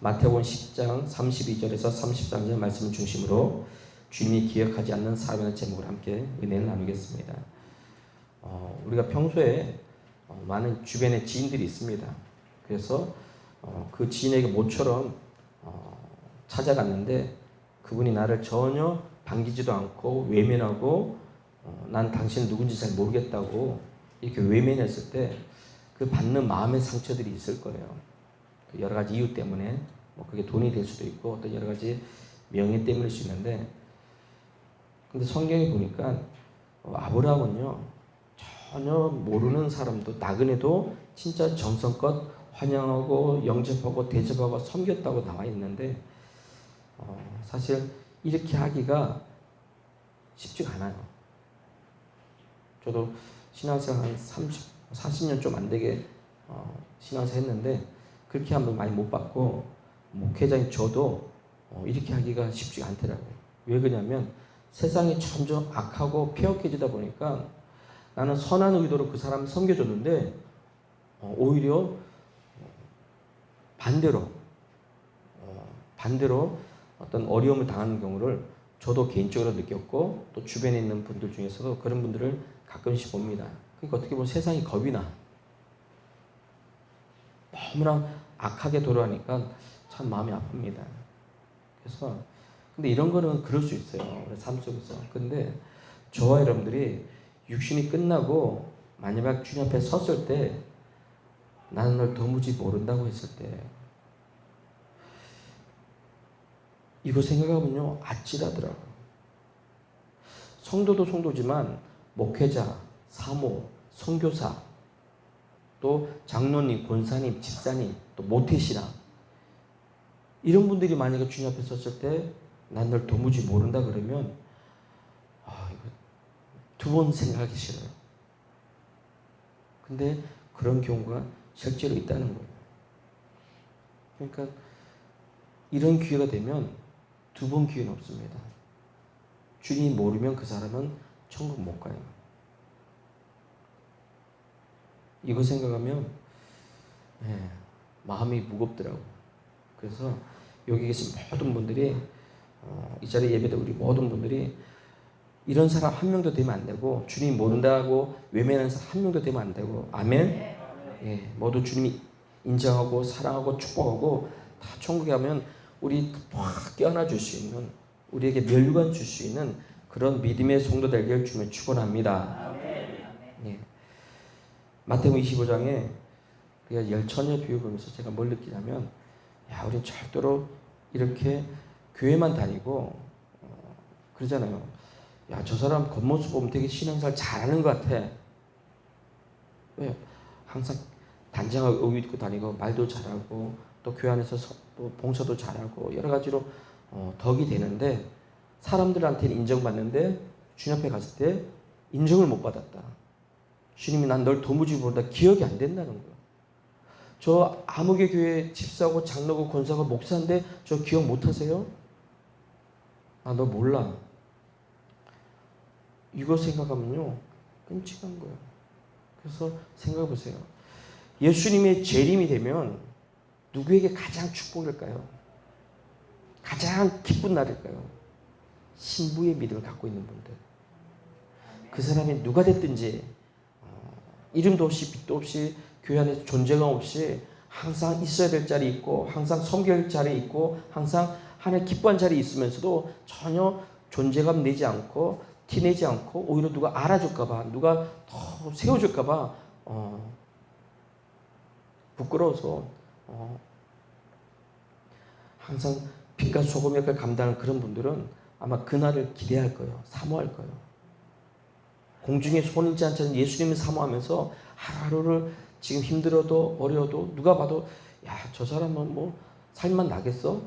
마태복음 10장 32절에서 33절 말씀을 중심으로 주님이 기억하지 않는 사명의 제목을 함께 은혜를 나누겠습니다. 우리가 평소에 많은 주변에 지인들이 있습니다. 그래서 그 지인에게 모처럼 찾아갔는데 그분이 나를 전혀 반기지도 않고 외면하고 난 당신 누군지 잘 모르겠다고 이렇게 외면했을 때 그 받는 마음의 상처들이 있을 거예요. 여러 가지 이유 때문에 그게 돈이 될 수도 있고 또 여러 가지 명예 때문일 수 있는데, 근데 성경에 보니까 아브라함은요 전혀 모르는 사람도 나그네도 진짜 정성껏 환영하고 영접하고 대접하고 섬겼다고 나와 있는데 사실 이렇게 하기가 쉽지가 않아요. 저도 신앙생활 한 40년 좀 안 되게 신앙생활 했는데 그렇게 하면 많이 못 받고 목회자인 저도 이렇게 하기가 쉽지가 않더라고요. 왜 그러냐면 세상이 점점 악하고 폐역해지다 보니까 나는 선한 의도로 그 사람을 섬겨줬는데 오히려 반대로 어떤 어려움을 당하는 경우를 저도 개인적으로 느꼈고 또 주변에 있는 분들 중에서도 그런 분들을 가끔씩 봅니다. 그러니까 어떻게 보면 세상이 겁이 나. 너무나 악하게 돌아가니까 참 마음이 아픕니다. 그래서 근데 이런 거는 그럴 수 있어요. 우리 삶 속에서. 근데 저와 여러분들이 육신이 끝나고 마지막 주님 앞에 섰을 때 나는 널 도무지 모른다고 했을 때 이거 생각하면요 아찔하더라고요. 성도도 성도지만 목회자, 사모, 선교사, 또 장로님, 권사님, 집사님, 또 모태신앙 이런 분들이 만약에 주님 앞에 섰을 때 난 널 도무지 모른다 그러면 이거 두 번 생각하기 싫어요. 근데 그런 경우가 실제로 있다는 거예요. 그러니까 이런 기회가 되면 두 번 기회는 없습니다. 주님이 모르면 그 사람은 천국 못 가요. 이거 생각하면 마음이 무겁더라고요. 그래서 여기 계신 모든 분들이 이 자리에 예배된 우리 모든 분들이 이런 사람 한 명도 되면 안 되고 주님 모른다고 외면하는 사람 한 명도 되면 안 되고 아멘. 모두 주님이 인정하고 사랑하고 축복하고 다 천국에 가면 우리 확 깨어나 줄 수 있는 우리에게 멸류관 줄 수 있는 그런 믿음의 성도 되길 주님 축원합니다. 마태복음 25장에 그가 열처녀 비유 보면서 제가 뭘 느끼냐면 우리는 절대로 이렇게 교회만 다니고 그러잖아요. 저 사람 겉모습 보면 되게 신앙생활 잘하는 것 같아. 왜? 항상 단장하게 옷 입고 다니고 말도 잘하고 또 교회 안에서 또 봉사도 잘하고 여러 가지로 덕이 되는데 사람들한테는 인정받는데 주님 앞에 갔을 때 인정을 못 받았다. 주님이 난 널 도무지 모른다. 기억이 안 된다는 거예요. 저 아무개 교회 집사고 장로고 권사고 목사인데 저 기억 못 하세요? 너 몰라. 이거 생각하면요 끔찍한 거예요. 그래서 생각해 보세요. 예수님의 재림이 되면 누구에게 가장 축복일까요? 가장 기쁜 날일까요? 신부의 믿음을 갖고 있는 분들. 그 사람이 누가 됐든지 이름도 없이 빛도 없이 교회 안에 존재감 없이 항상 있어야 될 자리에 있고 항상 섬겨야 될 자리에 있고 항상 하나님 기뻐한 자리에 있으면서도 전혀 존재감 내지 않고 티내지 않고 오히려 누가 알아줄까 봐 누가 더 세워줄까 봐 부끄러워서 항상 빛과 소금의 역할을 감당하는 그런 분들은 아마 그날을 기대할 거예요. 사모할 거예요. 공중에 손이지 않자는 예수님을 사모하면서 하루하루를 지금 힘들어도 어려워도 누가 봐도 저 사람은 뭐 살만 나겠어?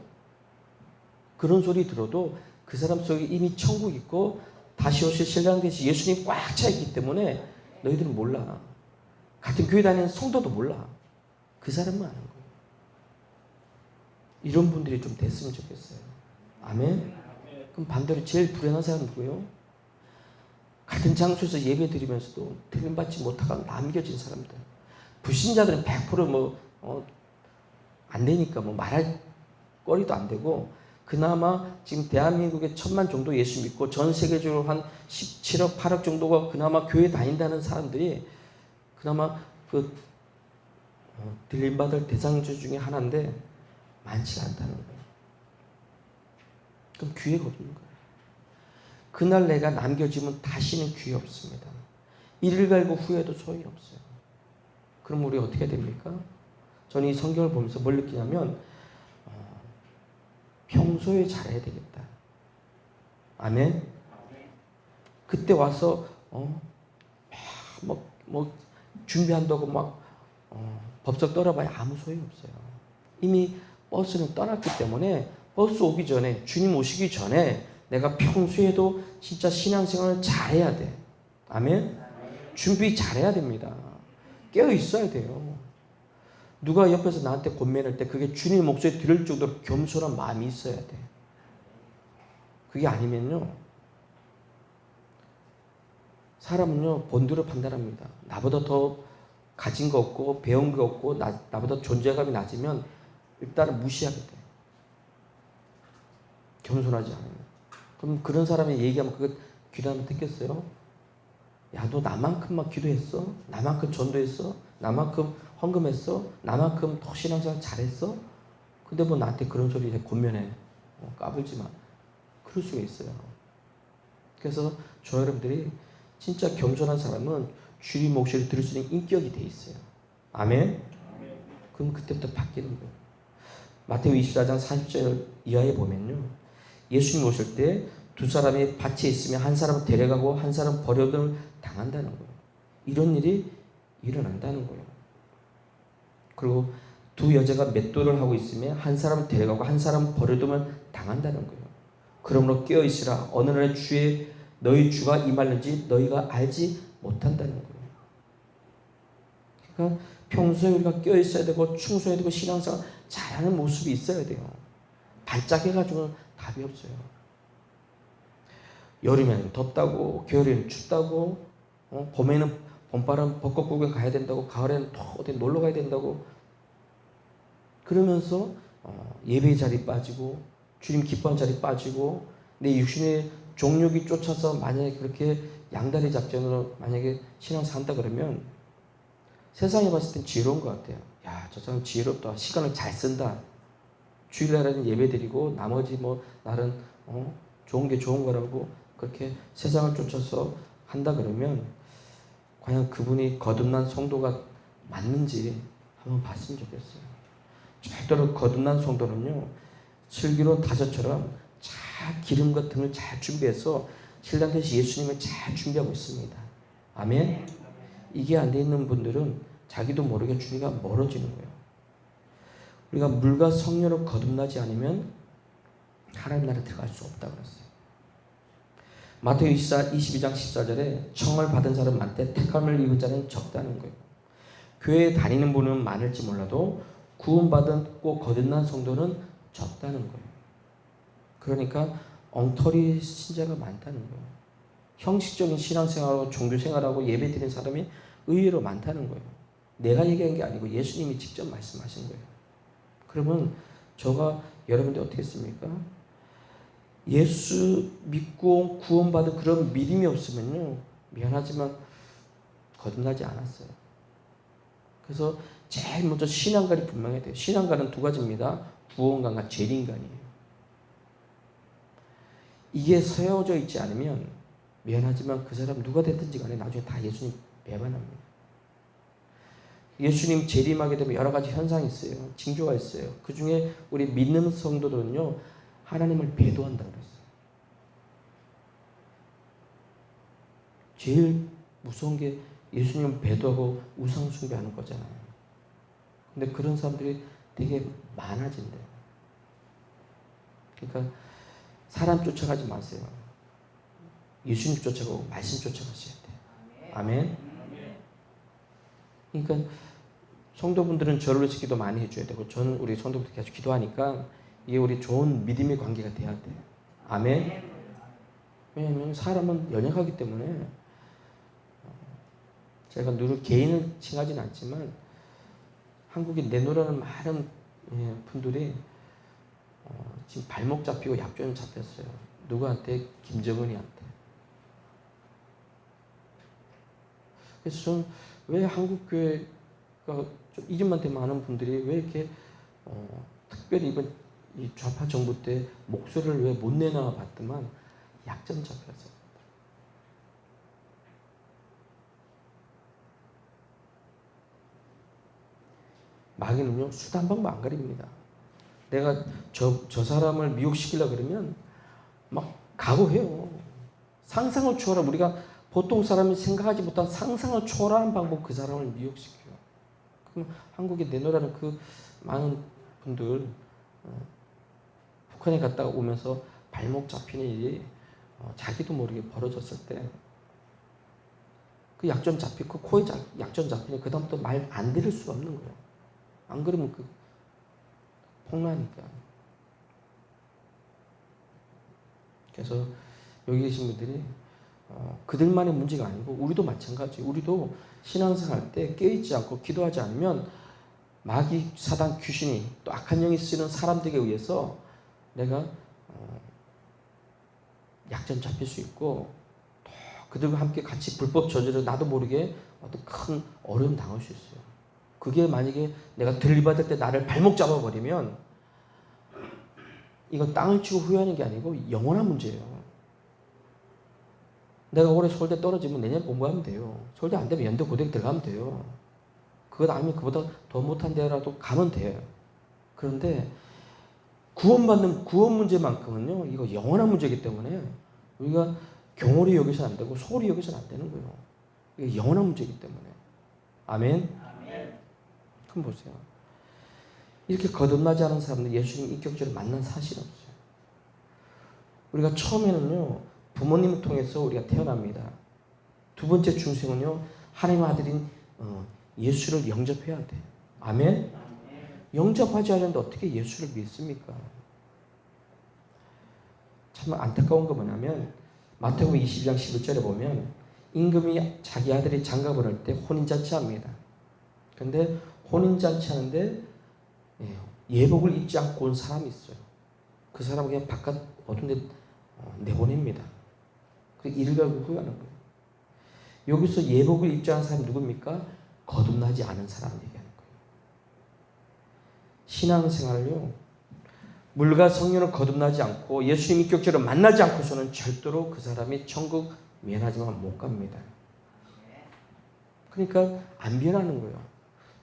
그런 소리 들어도 그 사람 속에 이미 천국 있고 다시 오실 신랑 되신 예수님 꽉 차 있기 때문에 너희들은 몰라. 같은 교회 다니는 성도도 몰라. 그 사람만 아는 거예요. 이런 분들이 좀 됐으면 좋겠어요. 아멘? 그럼 반대로 제일 불행한 사람은 누구예요? 같은 장소에서 예배 드리면서도 들림받지 못하고 남겨진 사람들. 불신자들은 100% 안 되니까 말할 거리도 안 되고 그나마 지금 대한민국에 1,000만 정도 예수 믿고 전 세계적으로 한 17억, 8억 정도가 그나마 교회 다닌다는 사람들이 그나마 그 들림받을 대상주 중에 하나인데 많지가 않다는 거예요. 그럼 기회가 없는 거예요. 그날 내가 남겨지면 다시는 기회 없습니다. 이를 갈고 후회도 소용이 없어요. 그럼 우리 어떻게 됩니까? 저는 이 성경을 보면서 뭘 느끼냐면 평소에 잘해야 되겠다. 아멘? 그때 와서 뭐 준비한다고 막 법석 떨어봐야 아무 소용이 없어요. 이미 버스는 떠났기 때문에 버스 오기 전에, 주님 오시기 전에 내가 평소에도 진짜 신앙생활을 잘해야 돼. 아멘? 준비 잘해야 됩니다. 깨어 있어야 돼요. 누가 옆에서 나한테 권면할 때 그게 주님 목소리 들을 정도로 겸손한 마음이 있어야 돼. 그게 아니면요, 사람은요 본드로 판단합니다. 나보다 더 가진 거 없고 배운 거 없고 나보다 존재감이 낮으면 일단은 무시하게 돼. 겸손하지 않으면. 그럼 그런 사람이 얘기하면 그거 귀로 한번 듣겠어요? 야, 너 나만큼만 기도했어? 나만큼 전도했어? 나만큼 헌금했어? 나만큼 더 신앙생활 잘했어? 근데 뭐 나한테 그런 소리 해 권면해. 까불지 마. 그럴 수가 있어요. 그래서 저 여러분들이 진짜 겸손한 사람은 주님 목소리 들을 수 있는 인격이 돼 있어요. 아멘? 그럼 그때부터 바뀌는 거예요. 마태오 24장 40절 이하에 보면요, 예수님 오실 때 두 사람이 밭에 있으면 한 사람은 데려가고 한 사람은 버려둠을 당한다는 거예요. 이런 일이 일어난다는 거예요. 그리고 두 여자가 맷돌을 하고 있으면 한 사람은 데려가고 한 사람은 버려둠을 당한다는 거예요. 그러므로 깨어있으라. 어느 날에 너희 주가 임하는지 너희가 알지 못한다는 거예요. 그러니까 평소에 우리가 깨어있어야 되고 충성해야 되고 신앙생활 잘하는 모습이 있어야 돼요. 반짝해가지고는 답이 없어요. 여름에는 덥다고, 겨울에는 춥다고, 봄에는 봄바람 벚꽃 구경 가야 된다고, 가을에는 또 어디 놀러 가야 된다고 그러면서 예배의 자리 빠지고 주님 기뻐하는 자리 빠지고 내 육신의 종욕이 쫓아서 만약에 그렇게 양다리 작전으로 만약에 신앙 산다 그러면 세상에 봤을 땐 지혜로운 것 같아요. 야, 저 사람 지혜롭다. 시간을 잘 쓴다. 주일날에는 예배 드리고 나머지 뭐 날은 좋은 게 좋은 거라고 그렇게 세상을 쫓아서 한다 그러면 과연 그분이 거듭난 성도가 맞는지 한번 봤으면 좋겠어요. 절대로 거듭난 성도는요, 슬기로운 다젖처럼 잘 기름과 등을 잘 준비해서 신랑 되신 예수님을 잘 준비하고 있습니다. 아멘? 이게 안 돼 있는 분들은 자기도 모르게 주님과 멀어지는 거예요. 우리가 물과 성령으로 거듭나지 않으면 하나님 나라에 들어갈 수 없다고 그랬어요. 마태오 22장 14절에 청을 받은 사람 많되 택함을 입은 자는 적다는 거예요. 교회에 다니는 분은 많을지 몰라도 구원받고 거듭난 성도는 적다는 거예요. 그러니까 엉터리 신자가 많다는 거예요. 형식적인 신앙생활하고 종교생활하고 예배드리는 사람이 의외로 많다는 거예요. 내가 얘기한 게 아니고 예수님이 직접 말씀하신 거예요. 그러면 저가 여러분들 어떻게 했습니까? 예수 믿고 구원받은 그런 믿음이 없으면요, 미안하지만 거듭나지 않았어요. 그래서 제일 먼저 신앙관이 분명해야 돼요. 신앙관은 두 가지입니다. 구원관과 재림관이에요. 이게 세워져 있지 않으면 미안하지만 그 사람 누가 됐든지 간에 나중에 다 예수님 배반합니다. 예수님 재림하게 되면 여러 가지 현상이 있어요. 징조가 있어요. 그 중에 우리 믿는 성도들은요, 하나님을 배도한다고 그랬어요. 제일 무서운 게 예수님을 배도하고 우상 숭배하는 거잖아요. 근데 그런 사람들이 되게 많아진대요. 그러니까 사람 쫓아가지 마세요. 예수님 쫓아가고 말씀 쫓아가셔야 돼요. 아멘. 그러니까 성도분들은 저를 위해서 기도 많이 해줘야 되고 저는 우리 성도분들 계속 기도하니까 이게 우리 좋은 믿음의 관계가 돼야 돼요. 아멘. 왜냐하면 사람은 연약하기 때문에 제가 누구 개인을 칭하지는 않지만 한국에 내노라는 많은 분들이 지금 발목 잡히고 약점 잡혔어요. 누구한테? 김정은이한테. 그래서 저는 왜 한국 교회가 좀 이름만 되면 아는 분들이 왜 이렇게 특별히 이번 이 좌파 정부 때 목소리를 왜 못 내나 봤더만 약점 잡혀서. 마귀는요 수단 방법 안 가립니다. 내가 저 사람을 미혹시키려고 그러면 막 각오해요. 상상을 초월한, 우리가 보통 사람이 생각하지 못한 상상을 초월한 방법 그 사람을 미혹시켜요. 그럼 한국에 내놓으라는 그 많은 분들 북한에 갔다가 오면서 발목 잡히는 일이 자기도 모르게 벌어졌을 때 그 약점 잡히고 코에 약점 잡히니 그 다음부터 말 안 들을 수가 없는 거예요. 안 그러면 그 폭로하니까. 그래서 여기 계신 분들이 그들만의 문제가 아니고 우리도 마찬가지. 우리도 신앙생활 때 깨어있지 않고 기도하지 않으면 마귀, 사단, 귀신이 또 악한 영이 쓰는 사람들에 의해서 내가 약점 잡힐 수 있고 또 그들과 함께 같이 불법 저지를 나도 모르게 어떤 큰 어려움 당할 수 있어요. 그게 만약에 내가 들이받을 때 나를 발목 잡아버리면 이건 땅을 치고 후회하는 게 아니고 영원한 문제예요. 내가 올해 서울대 떨어지면 내년 공부하면 돼요. 서울대 안 되면 연대 고등 들어가면 돼요. 그것 아니면 그보다 더 못한 데라도 가면 돼요. 그런데 구원받는 구원 문제만큼은요, 이거 영원한 문제이기 때문에 우리가 경홀히 여기서는 안 되고 소홀히 여기서는 안 되는 거예요. 이게 영원한 문제이기 때문에. 아멘. 그럼 보세요. 이렇게 거듭나지 않은 사람들 예수님 인격적으로 만난 사실이 없어요. 우리가 처음에는요, 부모님을 통해서 우리가 태어납니다. 두 번째 중생은요, 하나님의 아들인 예수를 영접해야 돼. 아멘? 영접하지 않는데 어떻게 예수를 믿습니까? 참 안타까운 거 뭐냐면 마태복음 22장 11절에 보면 임금이 자기 아들이 장가를 할 때 혼인잔치합니다. 그런데 혼인잔치 하는데 예복을 입지 않고 온 사람이 있어요. 그 사람은 그냥 바깥 어두운 데 내보냅니다. 그 일을 가고 후회하는 거예요. 여기서 예복을 입지 않은 사람이 누굽니까? 거듭나지 않은 사람 얘기하는 거예요. 신앙생활을요, 물과 성령을 거듭나지 않고 예수님 인격적으로 만나지 않고서는 절대로 그 사람이 천국 면하지만 못 갑니다. 그러니까 안 변하는 거예요.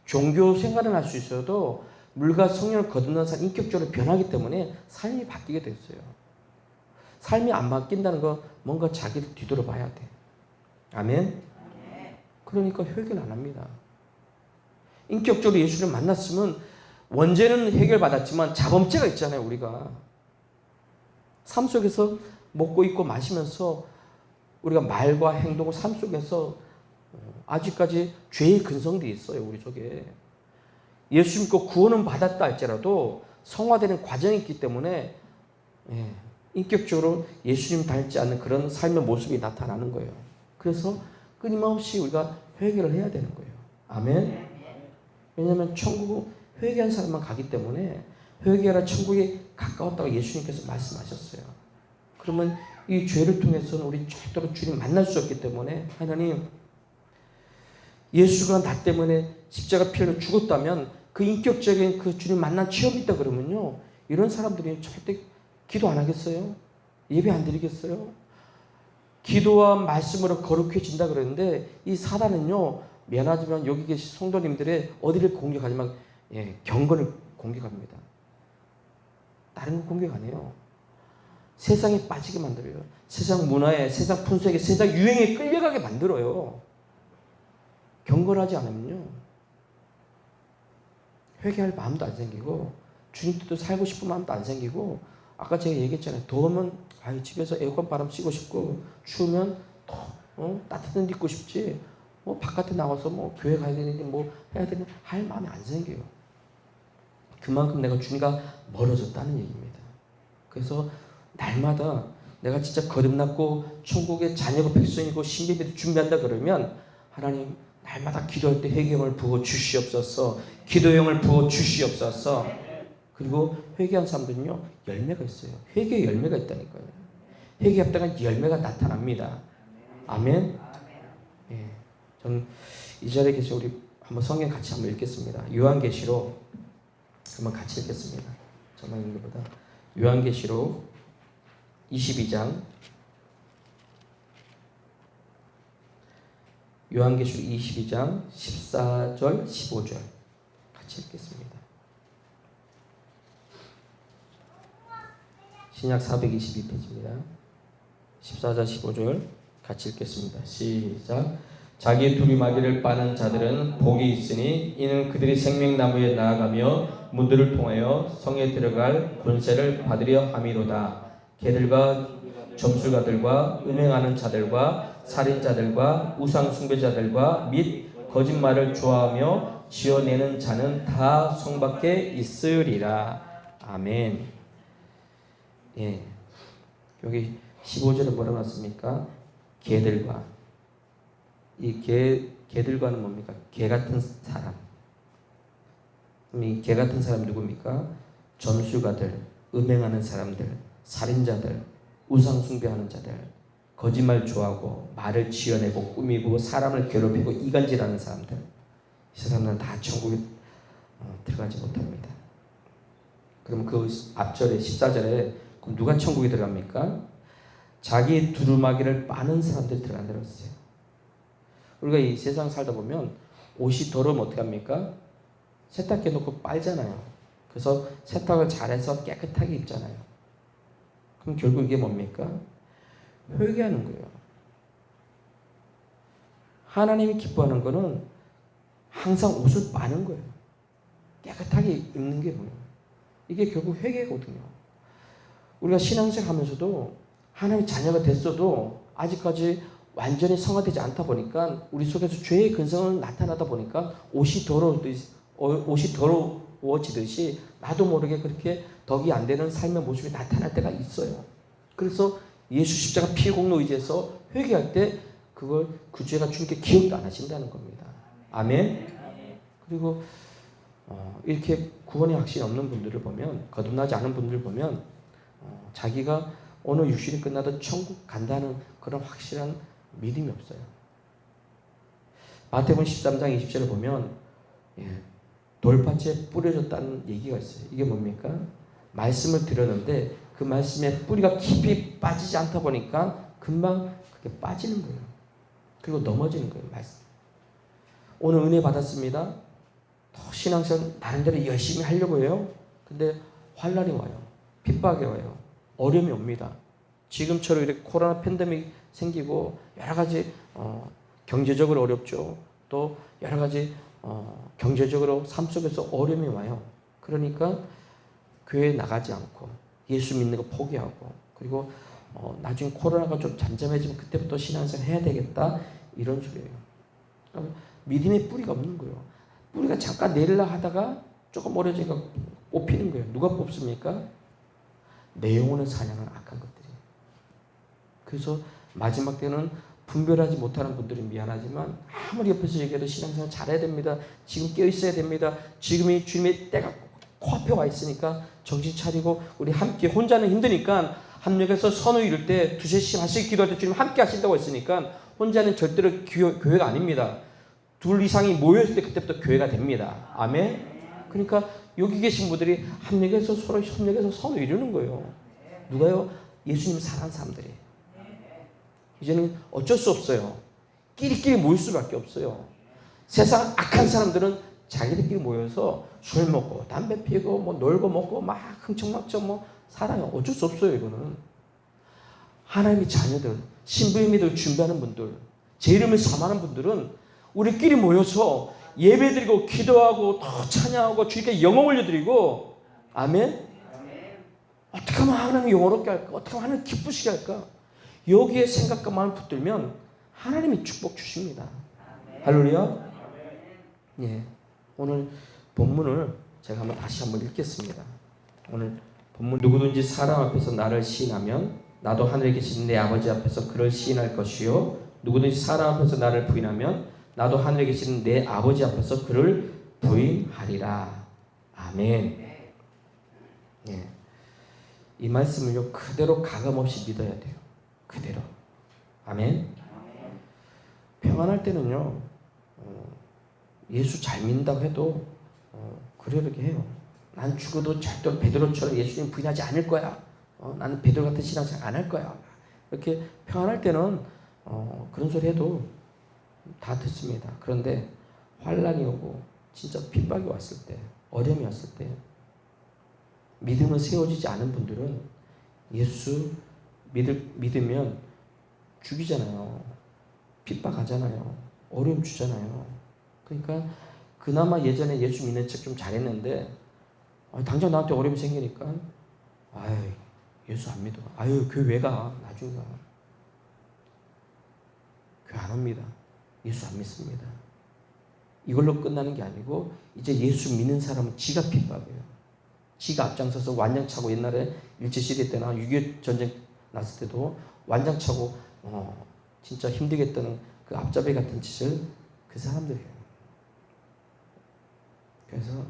종교 생활은 할 수 있어도 물과 성령을 거듭난 사람 인격적으로 변하기 때문에 삶이 바뀌게 됐어요. 삶이 안 바뀐다는 건 뭔가 자기를 뒤돌아봐야 돼. 아멘? 그러니까 회개를 안 합니다. 인격적으로 예수를 만났으면 원죄는 해결받았지만 자범죄가 있잖아요. 우리가 삶 속에서 먹고 입고 마시면서 우리가 말과 행동을 삶 속에서 아직까지 죄의 근성들이 있어요. 우리 속에. 예수 믿고 구원은 받았다 할지라도 성화되는 과정이 있기 때문에 인격적으로 예수님 닮지 않는 그런 삶의 모습이 나타나는 거예요. 그래서 끊임없이 우리가 회개를 해야 되는 거예요. 아멘. 왜냐하면 천국은 회개한 사람만 가기 때문에 회개하라 천국에 가까웠다고 예수님께서 말씀하셨어요. 그러면 이 죄를 통해서는 우리 절대로 주님 만날 수 없기 때문에 하나님, 예수가 나 때문에 십자가 피로 죽었다면 그 인격적인 그 주님 만난 체험이 있다 그러면요, 이런 사람들이 절대 기도 안 하겠어요? 예배 안 드리겠어요? 기도와 말씀으로 거룩해진다 그러는데 이 사단은요, 미안하지만 여기 계신 성도님들의 어디를 공격하지만 경건을 공격합니다. 다른 거 공격 안 해요. 세상에 빠지게 만들어요. 세상 문화에, 세상 풍속에, 세상 유행에 끌려가게 만들어요. 경건하지 않으면요, 회개할 마음도 안 생기고 주님 뜻도 살고 싶은 마음도 안 생기고, 아까 제가 얘기했잖아요. 더우면 집에서 에어컨 바람 쐬고 싶고, 추우면 따뜻한 데 입고 싶지, 바깥에 나가서 교회 가야 되는데 해야 되는데 할 마음이 안 생겨요. 그만큼 내가 주님과 멀어졌다는 얘기입니다. 그래서 날마다 내가 진짜 거듭났고 천국의 자녀고 백성이고 신비를 준비한다 그러면 하나님, 날마다 기도할 때 회개를 부어 주시옵소서, 기도형을 부어 주시옵소서. 그리고 회개한 사람들은요, 열매가 있어요. 회개의 열매가 있다니까요. 회개했다가 열매가 나타납니다. 아멘. 예, 저는 이 자리에 계신 우리 한번 성경 같이 한번 읽겠습니다. 요한계시록 한번 같이 읽겠습니다. 저만 읽는 것보다 요한계시록 22장 요한계시록 22장 14절 15절 같이 읽겠습니다. 신약 422페이지입니다. 14절 15절 같이 읽겠습니다. 시작. 자기 두루마기를 빠는 자들은 복이 있으니 이는 그들이 생명나무에 나아가며 문들을 통하여 성에 들어갈 권세를 받으려 함이로다. 개들과 점술가들과 음행하는 자들과 살인자들과 우상 숭배자들과 및 거짓말을 좋아하며 지어내는 자는 다 성 밖에 있으리라. 아멘. 예, 여기 15절에 뭐라고 났습니까? 개들과. 이 개들과는 뭡니까? 개 같은 사람. 이 개 같은 사람 누굽니까? 점술가들, 음행하는 사람들, 살인자들, 우상 숭배하는 자들, 거짓말 좋아하고 말을 지어내고 꾸미고 사람을 괴롭히고 이간질하는 사람들. 이 사람들은 다 천국에 들어가지 못합니다. 그럼 그 앞절에 14절에 그럼 누가 천국에 들어갑니까? 자기 두루마기를 빠는 사람들이 들어간다고 했어요. 우리가 이 세상 살다 보면 옷이 더러우면 어떻게 합니까? 세탁기에 놓고 빨잖아요. 그래서 세탁을 잘해서 깨끗하게 입잖아요. 그럼 결국 이게 뭡니까? 회개하는 거예요. 하나님이 기뻐하는 거는 항상 옷을 빠는 거예요. 깨끗하게 입는 게 뭐예요? 이게 결국 회개거든요. 우리가 신앙생활 하면서도 하나님의 자녀가 됐어도 아직까지 완전히 성화되지 않다 보니까 우리 속에서 죄의 근성은 나타나다 보니까 옷이 더러워지듯이 나도 모르게 그렇게 덕이 안 되는 삶의 모습이 나타날 때가 있어요. 그래서 예수 십자가 피의 공로 의지해서 회개할 때 그 죄가 주님께 기억도 안 하신다는 겁니다. 아멘. 그리고 이렇게 구원의 확신이 없는 분들을 보면, 거듭나지 않은 분들을 보면 자기가 오늘 육신이 끝나도 천국 간다는 그런 확실한 믿음이 없어요. 마태복음 13장 20절을 보면 돌밭에 뿌려졌다는 얘기가 있어요. 이게 뭡니까? 말씀을 들었는데 그 말씀에 뿌리가 깊이 빠지지 않다 보니까 금방 그게 빠지는 거예요. 그리고 넘어지는 거예요. 말씀. 오늘 은혜 받았습니다. 더 신앙생활 나름대로 열심히 하려고 해요. 근데 환난이 와요. 핍박이 와요. 어려움이 옵니다. 지금처럼 이렇게 코로나 팬데믹 생기고 여러 가지 경제적으로 어렵죠. 또 여러 가지 경제적으로 삶 속에서 어려움이 와요. 그러니까 교회에 나가지 않고 예수 믿는 거 포기하고, 그리고 나중에 코로나가 좀 잠잠해지면 그때부터 신앙생활 해야 되겠다 이런 소리예요. 그러니까 믿음의 뿌리가 없는 거예요. 뿌리가 잠깐 내리려 하다가 조금 어려지니까 뽑히는 거예요. 누가 뽑습니까? 내 영혼을 사냥하는 악한 것들이. 그래서 마지막 때는 분별하지 못하는 분들은 미안하지만 아무리 옆에서 얘기해도 신앙생활 잘해야 됩니다. 지금 깨어 있어야 됩니다. 지금이 주님의 때가 코앞에 와 있으니까 정신 차리고 우리 함께, 혼자는 힘드니까 합력해서 선을 이룰 때 두세 시간 한씩 기도할 때 주님 함께 하신다고 했으니까 혼자는 절대로 교회가 아닙니다. 둘 이상이 모였을 때 그때부터 교회가 됩니다. 아멘. 그러니까 여기 계신 분들이 합력해서 서로 협력해서 선을 이루는 거예요. 누가요? 예수님 사랑하는 사람들이. 이제는 어쩔 수 없어요. 끼리끼리 모일 수밖에 없어요. 세상 악한 사람들은 자기들끼리 모여서 술 먹고 담배 피우고 뭐 놀고 먹고 막 흥청망청 뭐 살아요. 어쩔 수 없어요. 이거는 하나님의 자녀들, 신부의 믿음을 준비하는 분들, 제 이름을 삼하는 분들은 우리끼리 모여서 예배드리고 기도하고 더 찬양하고 주님께 영광 올려드리고, 아멘. 어떻게 하면 하나님 영원롭게 할까? 어떻게 하면 하나님 기쁘시게 할까? 여기에 생각과 마음을 붙들면 하나님이 축복 주십니다. 할렐루야. 예, 오늘 본문을 제가 한번 다시 한번 읽겠습니다. 오늘 본문, 누구든지 사람 앞에서 나를 시인하면 나도 하늘에 계신 내 아버지 앞에서 그를 시인할 것이요, 누구든지 사람 앞에서 나를 부인하면 나도 하늘에 계신 내 아버지 앞에서 그를 부인하리라. 아멘. 예. 이 말씀을요 그대로 가감없이 믿어야 돼요. 그대로. 아멘. 평안할 때는요 예수 잘 믿는다고 해도 그러게 해요. 난 죽어도 절대로 베드로처럼 예수님 부인하지 않을 거야. 나는 베드로 같은 신앙생활 안 할 거야. 이렇게 평안할 때는 그런 소리 해도 다 듣습니다. 그런데 환란이 오고 진짜 핍박이 왔을 때, 어려움이 왔을 때 믿음은 세워지지 않은 분들은 예수 믿으면 죽이잖아요. 핍박하잖아요. 어려움 주잖아요. 그러니까 그나마 예전에 예수 믿는 척 좀 잘했는데 당장 나한테 어려움이 생기니까 아유 예수 안 믿어. 아유 교회 왜 가? 나중에 가. 교회 안 옵니다. 예수 안 믿습니다. 이걸로 끝나는 게 아니고 이제 예수 믿는 사람은 지가 핍박이에요. 지가 앞장서서 완장차고 옛날에 일제시대 때나 6.25 전쟁 났을 때도 완장차고 진짜 힘들게 했던 그 앞잡이 같은 짓을 그 사람들이에요. 그래서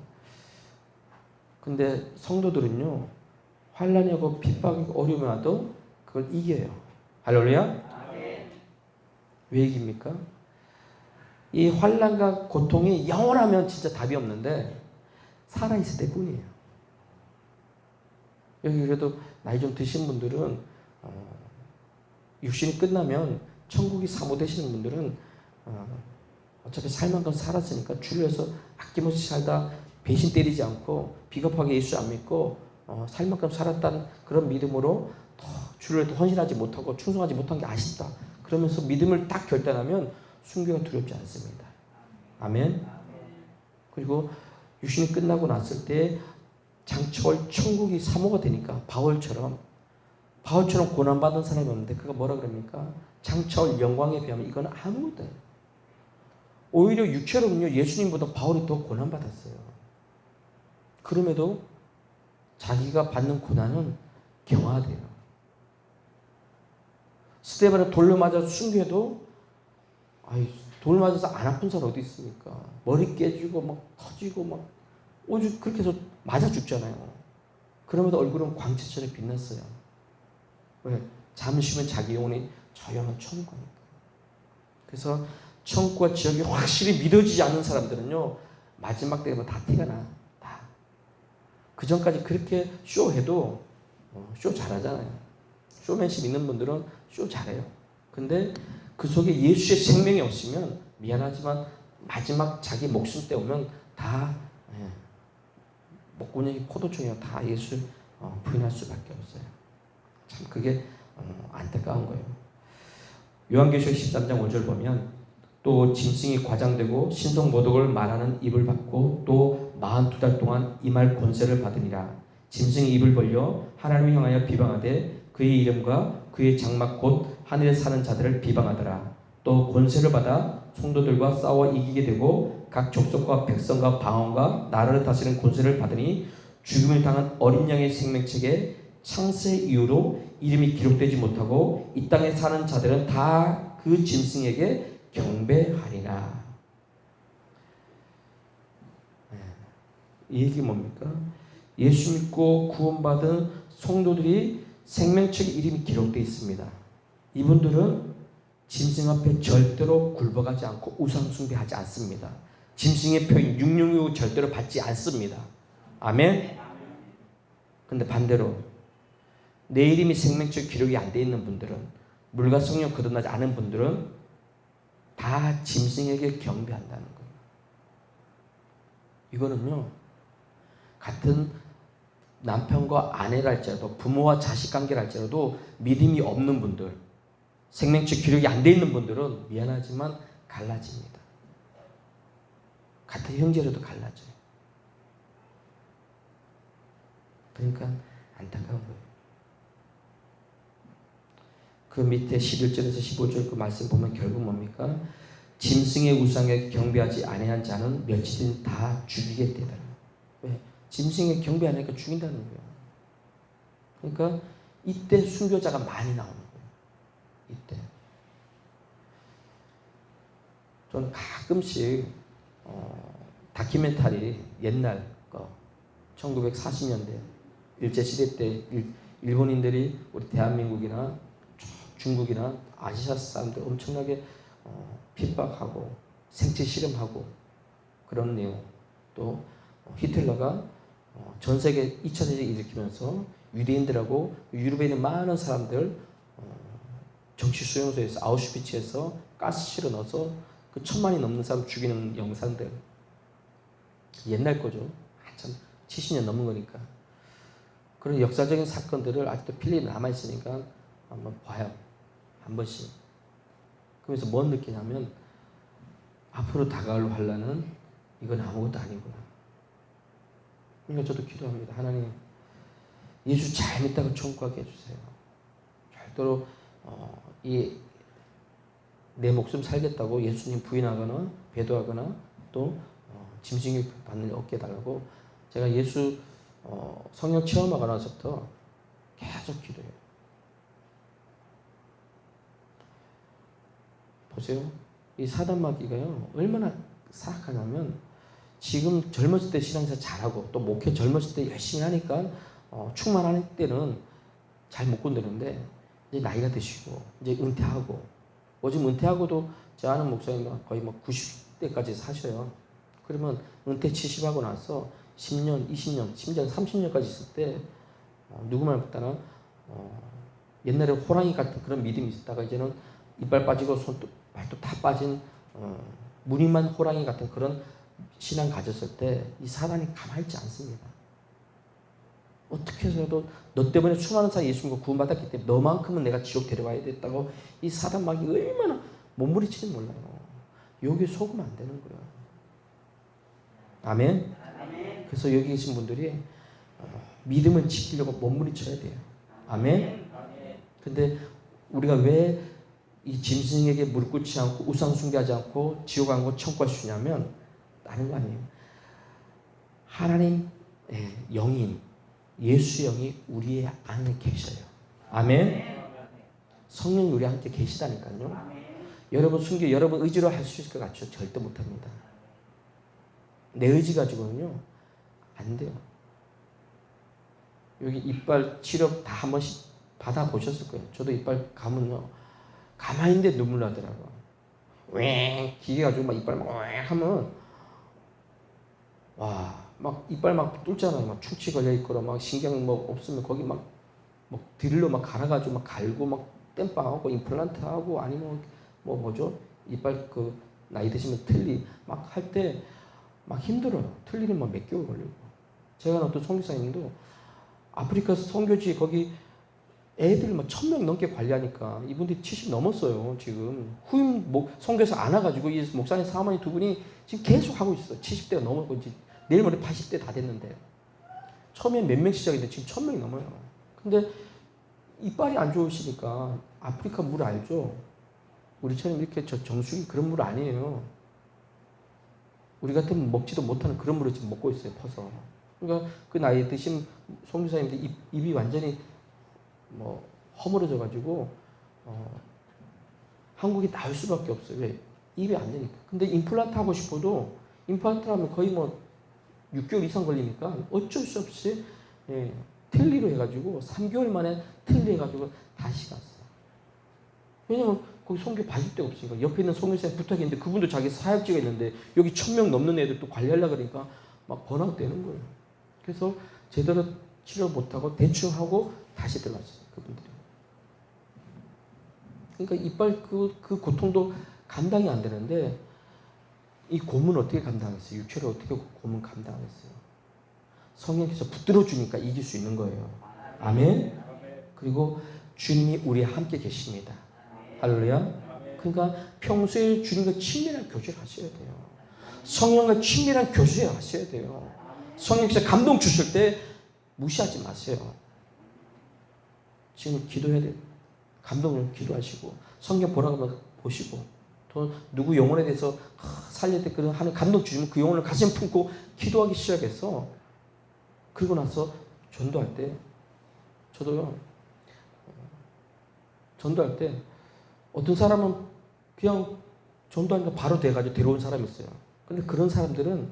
근데 성도들은요 환란이 오고 핍박이 어려움이 와도 그걸 이겨요. 할렐루야. 왜 이깁니까? 이 환란과 고통이 영원하면 진짜 답이 없는데 살아있을 때뿐이에요. 여기 그래도 나이 좀 드신 분들은 육신이 끝나면 천국이 사모되시는 분들은 어차피 살 만큼 살았으니까 주를 위해서 아낌없이 살다 배신 때리지 않고 비겁하게 예수 안 믿고 살 만큼 살았다는 그런 믿음으로 더 주를 위해 헌신하지 못하고 충성하지 못한 게 아쉽다. 그러면서 믿음을 딱 결단하면 순교가 두렵지 않습니다. 아멘. 그리고 육신이 끝나고 났을 때 장차올 천국이 사모가 되니까 바울처럼 고난받은 사람이 없는데 그가 뭐라 그럽니까? 장차올 영광에 비하면 이건 아무것도 아니에요. 오히려 육체로는요 예수님보다 바울이 더 고난받았어요. 그럼에도 자기가 받는 고난은 경화돼요. 스데반에 돌로 맞아 순교해도 돌 맞아서 안 아픈 사람 어디 있습니까? 머리 깨지고 막 터지고 막 오죽 그렇게 해서 맞아 죽잖아요. 그럼에도 얼굴은 광채처럼 빛났어요. 왜? 잠시면 자기 영혼이 저 영혼 천국 가니까. 그래서 천국과 지옥이 확실히 믿어지지 않는 사람들은요 마지막 때면 다 티가 나. 다. 그 전까지 그렇게 쇼해도 쇼 잘하잖아요. 쇼맨십 있는 분들은 쇼 잘해요. 근데 그 속에 예수의 생명이 없으면 미안하지만 마지막 자기 목숨 때 오면 다 목구멍이 포도청이요. 다 예수 부인할 수밖에 없어요. 참 그게 안타까운 거예요. 요한계시록 13장 5절 보면 또 짐승이 과장되고 신성모독을 말하는 입을 받고 또 42달 동안 이 말 권세를 받으니라. 짐승이 입을 벌려 하나님을 향하여 비방하되 그의 이름과 그의 장막 곧 하늘에 사는 자들을 비방하더라. 또 권세를 받아 성도들과 싸워 이기게 되고 각 족속과 백성과 방언과 나라를 다스리는 권세를 받으니 죽음을 당한 어린 양의 생명책에 창세 이후로 이름이 기록되지 못하고 이 땅에 사는 자들은 다 그 짐승에게 경배하리라. 이 얘기 뭡니까? 예수 믿고 구원받은 성도들이 생명책에 이름이 기록되어 있습니다. 이분들은 짐승 앞에 절대로 굴복하지 않고 우상 숭배하지 않습니다. 짐승의 표인 666 절대로 받지 않습니다. 아멘. 근데 반대로 내 이름이 생명책 기록이 안 되어 있는 분들은 물과 성령 거듭나지 않은 분들은 다 짐승에게 경배한다는 거예요. 이거는요 같은 남편과 아내랄지라도 부모와 자식 관계랄지라도 믿음이 없는 분들 생명책 기록이 안 되어 있는 분들은 미안하지만 갈라집니다. 같은 형제라도 갈라져요. 그러니까 안타까운 거예요. 그 밑에 11절에서 15절 그 말씀 보면 결국 뭡니까? 짐승의 우상에 경배하지 아니한 자는 며칠은 다 죽이게 되더라. 왜? 짐승에 경배 안 하니까 죽인다는 거예요. 그러니까 이때 순교자가 많이 나오는 거예요. 이때. 저는 가끔씩 다큐멘터리 옛날 거 1940년대 일제시대 때 일본인들이 우리 대한민국이나 중국이나 아시아 사람들 엄청나게 핍박하고 생체 실험하고 그런 내용, 또 히틀러가 전 세계 2차 대전을 일으키면서 유대인들하고 유럽에 있는 많은 사람들 정치 수용소에서 아우슈비츠에서 가스실어 넣어서 그 1000만이 넘는 사람 죽이는 영상들, 옛날 거죠. 한참 70년 넘은 거니까. 그런 역사적인 사건들을 아직도 필름이 남아있으니까 한번 봐요. 한 번씩. 그러면서 뭔 느끼냐면 앞으로 다가올 환난은 이건 아무것도 아니구나. 그러니까 저도 기도합니다. 하나님, 예수 잘 믿다가 천국하게 해주세요. 절대로 내 목숨 살겠다고 예수님 부인하거나 배도하거나 또 짐승이 받는 일 없게 해달라고 제가 예수 성령 체험하고 나서부터 계속 기도해요. 보세요. 이 사단마귀가요 얼마나 사악하냐면 지금 젊었을 때 신앙생활 잘하고 또 목회 젊었을 때 열심히 하니까 충만할 때는 잘 못 건드는데 이제 나이가 드시고 이제 은퇴하고 요즘 은퇴하고도 제 아는 목사님 거의 90대까지 사셔요. 그러면 은퇴 70하고 나서 10년, 20년, 심지어 30년까지 있을 때 누구 말 못하나 옛날에 호랑이 같은 그런 믿음이 있었다가 이제는 이빨 빠지고 손도 발도 다 빠진 무늬만 호랑이 같은 그런 신앙 가졌을 때 이 사단이 가만히 있지 않습니다. 어떻게 해서도 너 때문에 수많은 사람이 예수 믿고 구원받았기 때문에 너만큼은 내가 지옥 데려가야 됐다고 이 사단마귀가 얼마나 몸부리치는지 몰라요. 여기에 속으면 안 되는 거예요. 아멘? 그래서 여기 계신 분들이 믿음을 지키려고 몸부리쳐야 돼요. 아멘? 근데 우리가 왜 이 짐승에게 무릎 꿇지 않고 우상 숭배하지 않고 지옥 안 가고 천국 갈 수 있냐면 다른 거 아니에요. 하나님 영인 예수 영이 우리 안에 계셔요. 아멘. 성령이 우리 함께 계시다니까요. 여러분 순교 여러분 의지로 할 수 있을 것 같죠? 절대 못합니다. 내 의지 가지고는요 안 돼요. 여기 이빨 치료 다 한 번씩 받아 보셨을 거예요. 저도 이빨 감은요 가만히 있는데 눈물 나더라고요. 왱 기계 가지고 막 이빨 막 왱 하면 와 막 이빨 막 뚫잖아요. 막 충치 걸려 있거나 막 신경 뭐 없으면 거기 막 드릴로 막 갈아가지고 막 갈고 막 땜빵하고 임플란트 하고 아니면 뭐죠 이빨 그 나이 드시면 틀니 막 할 때 막 힘들어요. 틀니는 막 몇 개월 걸리고. 제가 어떤 선교사님도 아프리카 선교지 거기 애들 막 1000명 넘게 관리하니까 이분들이 70 넘었어요. 지금 후임 선교사 안 와가지고 이 목사님 사모님 두 분이 지금 계속 하고 있어요. 70대가 넘었고 이제 내일 모레 80대 다 됐는데 처음엔 몇 명 시작인데 지금 1000명이 넘어요. 근데 이빨이 안 좋으시니까 아프리카 물 알죠? 우리처럼 이렇게 정수기 그런 물 아니에요. 우리 같으면 먹지도 못하는 그런 물을 지금 먹고 있어요. 퍼서. 그러니까 그 나이 드신 선교사님들 입이 완전히 허물어져 가지고 한국에 나올 수밖에 없어요. 왜? 입이 안 되니까. 근데 임플란트 하고 싶어도 임플란트 하면 거의 6개월 이상 걸리니까 어쩔 수 없이 틀니로 해가지고 3개월 만에 틀니 해가지고 다시 갔어요. 왜냐면 거기 선교 봐줄 데가 없으니까 옆에 있는 선교사에 부탁했는데 그분도 자기 사역지가 있는데 여기 1000명 넘는 애들 또 관리하려고 그러니까 막 번아웃 되는 거예요. 그래서 제대로 치료 못하고 대충 하고 다시 들어갔어요. 그분들이. 그러니까 이빨 그 고통도 감당이 안 되는데 이 고문 어떻게 감당했어요? 육체를 어떻게 고문 감당했어요? 성령께서 붙들어 주니까 이길 수 있는 거예요. 아멘. 그리고 주님이 우리와 함께 계십니다. 할렐루야. 그러니까 평소에 주님과 친밀한 교제를 하셔야 돼요. 성령과 친밀한 교제를 하셔야 돼요. 성령께서 감동 주실 때 무시하지 마세요. 지금 기도해야 돼요. 감동을 기도하시고 성경 보라고 보시고 또 누구 영혼에 대해서 살릴 때 그런 하는 감동 주시면 그 영혼을 가슴 품고 기도하기 시작해서 그러고 나서 전도할 때 저도요 전도할 때 어떤 사람은 그냥 전도하니까 바로 돼가지고 데려온 사람이 있어요. 근데 그런 사람들은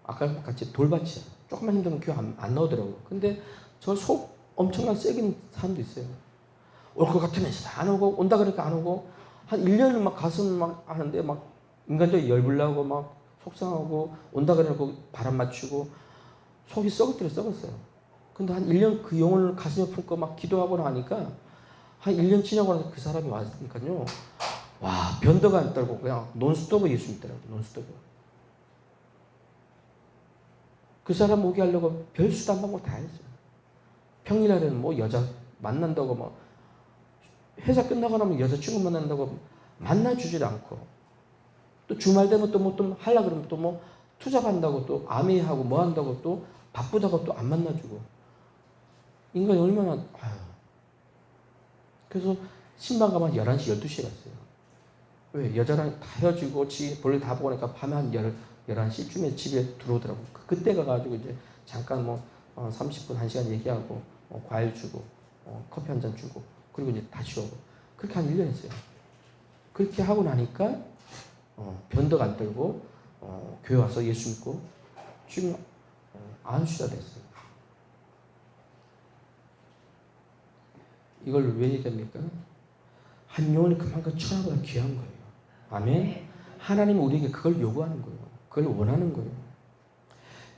아까 같이 돌밭이야. 조금만 힘들면 교회 안 나오더라고요. 근데 저 속 엄청나게 세긴 사람도 있어요. 올 것 같으면서 안 오고, 온다 그러니까 안 오고, 한 1년을 막 가슴 막 하는데 막 인간적으로 열불나고 막 속상하고, 온다 그러고 바람 맞추고 속이 썩었어요. 근데 한 1년 그 영혼을 가슴에 품고 막 기도하고 나니까 한 1년 지나고 나서 그 사람이 왔으니까요. 와, 변덕 안 떨고 그냥 논스톱으로 예수 믿더라고요. 논스톱으로. 그 사람 오게 하려고 별 수단 방법 다 했어요. 평일날에는 뭐 여자 만난다고 뭐 회사 끝나고 나면 여자친구 만난다고 만나주질 않고, 또 주말 되면 또 뭐 또 하려고 그러면 또 뭐 투잡 한다고 또 아미하고 뭐 한다고 또 바쁘다고 또 안 만나주고. 인간이 얼마나, 아유. 그래서 신방 가면 11시, 12시에 갔어요. 왜? 여자랑 다 헤어지고 볼일 다 보고 나니까 밤에 한 11시쯤에 집에 들어오더라고. 그때 가가지고 이제 잠깐 뭐 30분, 1시간 얘기하고 과일 주고 커피 한 잔 주고 그리고 이제 다시 오고. 그렇게 한 1년 했어요. 그렇게 하고 나니까 변덕 안 떨고 교회 와서 예수 믿고 지금 안수자 됐어요. 이걸 왜 얘기합니까? 한 영혼이 그만큼 천하보다 귀한 거예요. 아멘. 하나님은 우리에게 그걸 요구하는 거예요. 그걸 원하는 거예요.